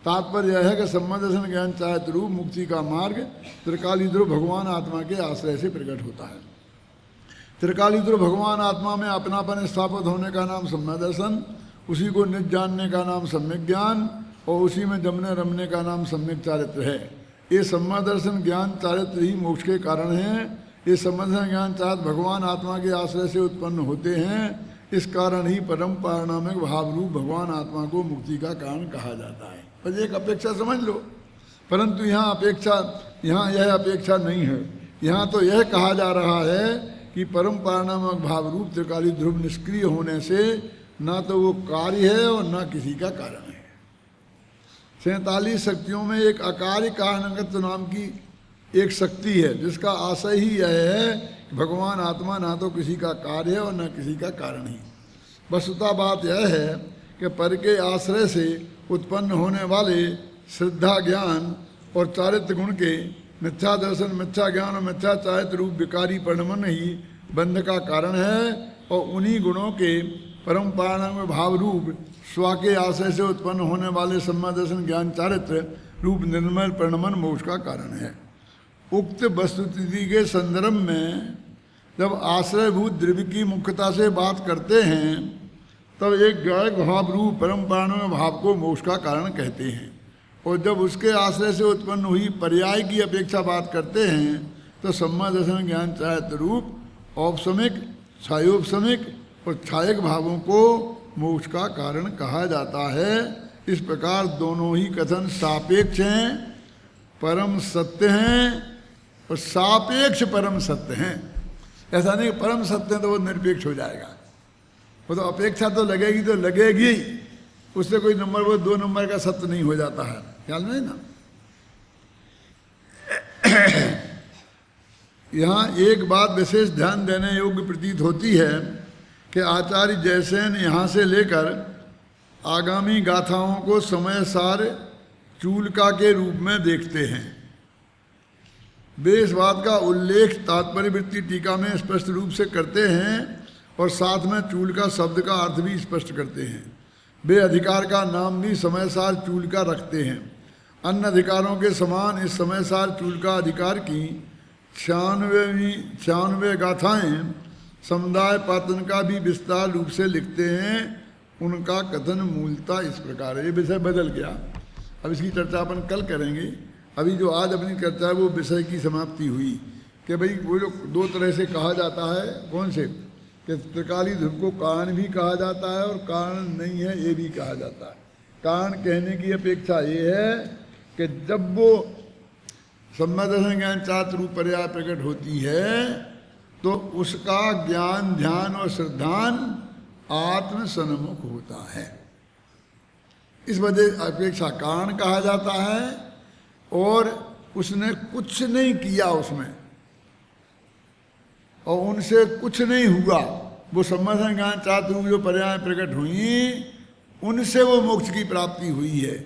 तात्पर्य यह है कि सम्मदर्शन ज्ञान चाहत रूप मुक्ति का मार्ग त्रिकाली ध्रुव भगवान आत्मा के आश्रय से प्रकट होता है। त्रिकाली ध्रुव भगवान आत्मा में अपनापन स्थापित होने का नाम सम्मदर्शन, उसी को निज जानने का नाम सम्यक ज्ञान और उसी में जमने रमने का नाम सम्यक चारित्र है। ये सम्मदर्शन ज्ञान चारित्र ही मोक्ष के कारण हैं। ये सम्मदर्शन ज्ञान चारित्र भगवान आत्मा के आश्रय से उत्पन्न होते हैं। इस कारण ही परम पारणमिक भाव रूप भगवान आत्मा को मुक्ति का कारण कहा जाता है। बस एक अपेक्षा समझ लो, परंतु यहाँ यह अपेक्षा नहीं है। यहाँ तो यह कहा जा रहा है कि परम पारणमिक भाव रूप त्रिकाली ध्रुव निष्क्रिय होने से ना तो वो कार्य है और ना किसी का कारण है। 47 शक्तियों में एक अकार्य कारणगत नाम की एक शक्ति है, जिसका आशय ही यह है कि भगवान आत्मा ना तो किसी का कार्य है और ना किसी का कारण ही। वस्तुतः बात यह है कि पर के आश्रय से उत्पन्न होने वाले श्रद्धा ज्ञान और चारित्र गुण के मिथ्या दर्शन, मिथ्या ज्ञान और मिथ्या चारित्र रूप विकारी परिणमन ही बंध का कारण है, और उन्हीं गुणों के परम पारणमिक भाव रूप स्व के आशय से उत्पन्न होने वाले सम्मा दर्शन ज्ञान चारित्र रूप निर्मल परिणमन मोक्ष का कारण है। उक्त वस्तुस्थिति के संदर्भ में जब आश्रयभूत द्रव्य की मुख्यता से बात करते हैं तब एक ज्ञायक भाव रूप परम पारणमिक भाव को मोक्ष का कारण कहते हैं, और जब उसके आश्रय से उत्पन्न हुई पर्याय की अपेक्षा बात करते हैं तो सम्मा दर्शन ज्ञान चारित्र रूप औपसमिक, छायोपसमिक और छायक भावों को मोक्ष का कारण कहा जाता है। इस प्रकार दोनों ही कथन सापेक्ष हैं, परम सत्य हैं और सापेक्ष परम सत्य हैं। ऐसा नहीं परम सत्य है तो वो निरपेक्ष हो जाएगा, वो तो अपेक्षा तो लगेगी, तो लगेगी, उससे कोई नंबर वो 2 नंबर का सत्य नहीं हो जाता है। ख्याल में ना। यहाँ एक बात विशेष ध्यान देने योग्य प्रतीत होती है कि आचार्य जयसेन यहाँ से लेकर आगामी गाथाओं को समय सार चूलका के रूप में देखते हैं। वे इस बात का उल्लेख तात्पर्य वृत्ति टीका में स्पष्ट रूप से करते हैं और साथ में चूलका शब्द का अर्थ भी स्पष्ट करते हैं। वे अधिकार का नाम भी समय सार चूलका रखते हैं। अन्य अधिकारों के समान इस समय सार चूलका अधिकार की 96 गाथाएं समुदाय पातन का भी विस्तार रूप से लिखते हैं। उनका कथन मूलतः इस प्रकार है। ये विषय बदल गया, अब इसकी चर्चा अपन कल करेंगे। अभी जो आज अपनी चर्चा है वो विषय की समाप्ति हुई कि भाई वो जो दो तरह से कहा जाता है, कौन से, कि त्रिकाली ध्रुव को कारण भी कहा जाता है और कारण नहीं है ये भी कहा जाता है। कारण कहने की अपेक्षा ये है कि जब वो सम्यदर्शन ज्ञान चार रूप पर्याय प्रकट होती है तो उसका ज्ञान ध्यान और श्रद्धान आत्म सन्मुख होता है। इस वजह अपेक्षा कारण कहा जाता है और उसने कुछ नहीं किया उसमें और उनसे कुछ नहीं हुआ। वो सम्यदर्शन ज्ञान चार रूप जो पर्याय प्रकट हुई उनसे वो मोक्ष की प्राप्ति हुई है,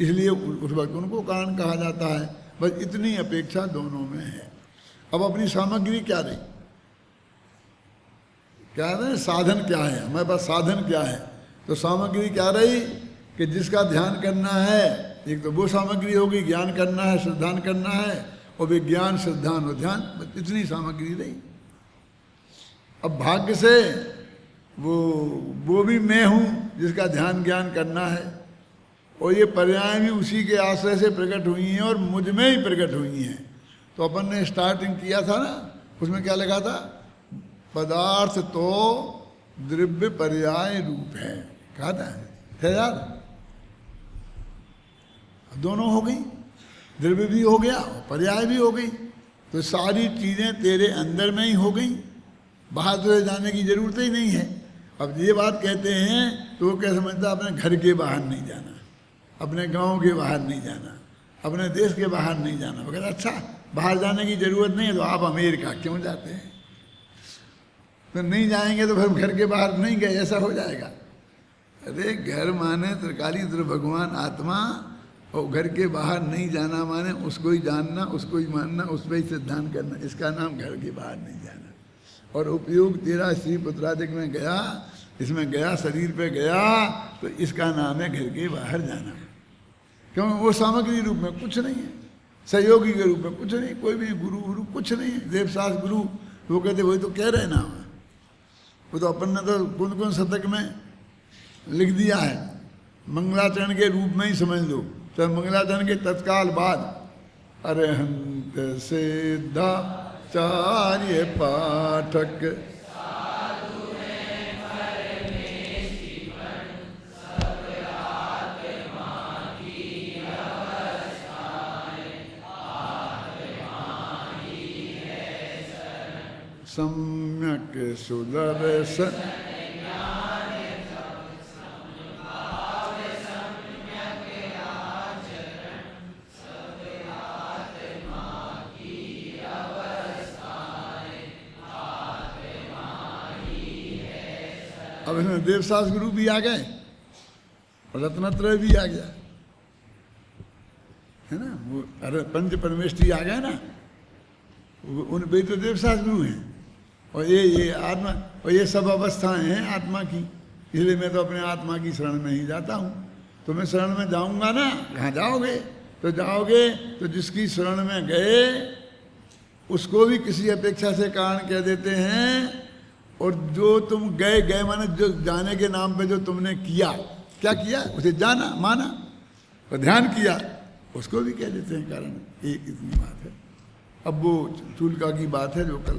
इसलिए उस वक्त उनको कारण कहा जाता है। बस इतनी अपेक्षा दोनों में है। अब अपनी सामग्री क्या रही, क्या है साधन क्या है, हमारे पास साधन क्या है, तो सामग्री क्या रही कि जिसका ध्यान करना है, एक तो वो सामग्री होगी, ज्ञान करना है, श्रद्धान करना है, और विज्ञान श्रद्धान और ध्यान, बस इतनी सामग्री रही। अब भाग्य से वो भी मैं हूँ जिसका ध्यान ज्ञान करना है, और ये पर्याय भी उसी के आश्रय से प्रकट हुई हैं और मुझ में ही प्रकट हुई हैं। तो अपन ने स्टार्टिंग किया था ना, उसमें क्या लिखा था, पदार्थ तो द्रव्य पर्याय रूप है, कहा था यार। दोनों हो गई, द्रव्य भी हो गया और पर्याय भी हो गई, तो सारी चीजें तेरे अंदर में ही हो गई, बाहर तो जाने की जरूरत ही नहीं है। अब ये बात कहते हैं तो वो क्या समझता, अपने घर के बाहर नहीं जाना, अपने गांव के बाहर नहीं जाना, अपने देश के बाहर नहीं जाना। वो कहता अच्छा बाहर जाने की जरूरत नहीं है तो आप अमेरिका क्यों जाते हैं, तो नहीं जाएंगे तो फिर घर के बाहर नहीं गए, ऐसा हो जाएगा। अरे घर माने त्रिकाली भगवान आत्मा, और घर के बाहर नहीं जाना माने उसको ही जानना, उसको ही मानना, उस पर ही सिद्धांत करना, इसका नाम घर के बाहर नहीं जाना। और उपयोग तेरा स्त्री पुत्रादिक में गया, इसमें गया, शरीर पे गया, तो इसका नाम है घर के बाहर जाना। क्यों, वो सामग्री रूप में कुछ नहीं है, सहयोगी के रूप में कुछ नहीं, कोई भी गुरु कुछ नहीं है। देवशास्त्र गुरु वो कहते वही तो कह रहे नाम है, वो तो अपन ने तो कौन शतक में लिख दिया है, मंगलाचरण के रूप में ही समझ लो। तो मंगलाचरण के तत्काल बाद अरहंत सिद्धाचार्य पाठक सम्यक सुदर्शन अब इसमें देवशास्त्र गुरु भी आ गए और रत्नत्रय भी आ गया है ना, वो अरे पंच परमेष्ठी आ गए ना, उन पे तो देवशास्त्र गुरु हैं। और ये आत्मा, और ये सब अवस्थाएं हैं आत्मा की, इसलिए मैं तो अपने आत्मा की शरण में ही जाता हूँ। तो मैं शरण में जाऊँगा ना, कहाँ जाओगे, तो जाओगे तो जिसकी शरण में गए उसको भी किसी अपेक्षा से कारण कह देते हैं, और जो तुम गए माने जो जाने के नाम पे जो तुमने किया, क्या किया, उसे जाना माना और ध्यान किया, उसको भी कह देते हैं कारण। एक इतनी बात है। अब वो चूलका की बात है जो कल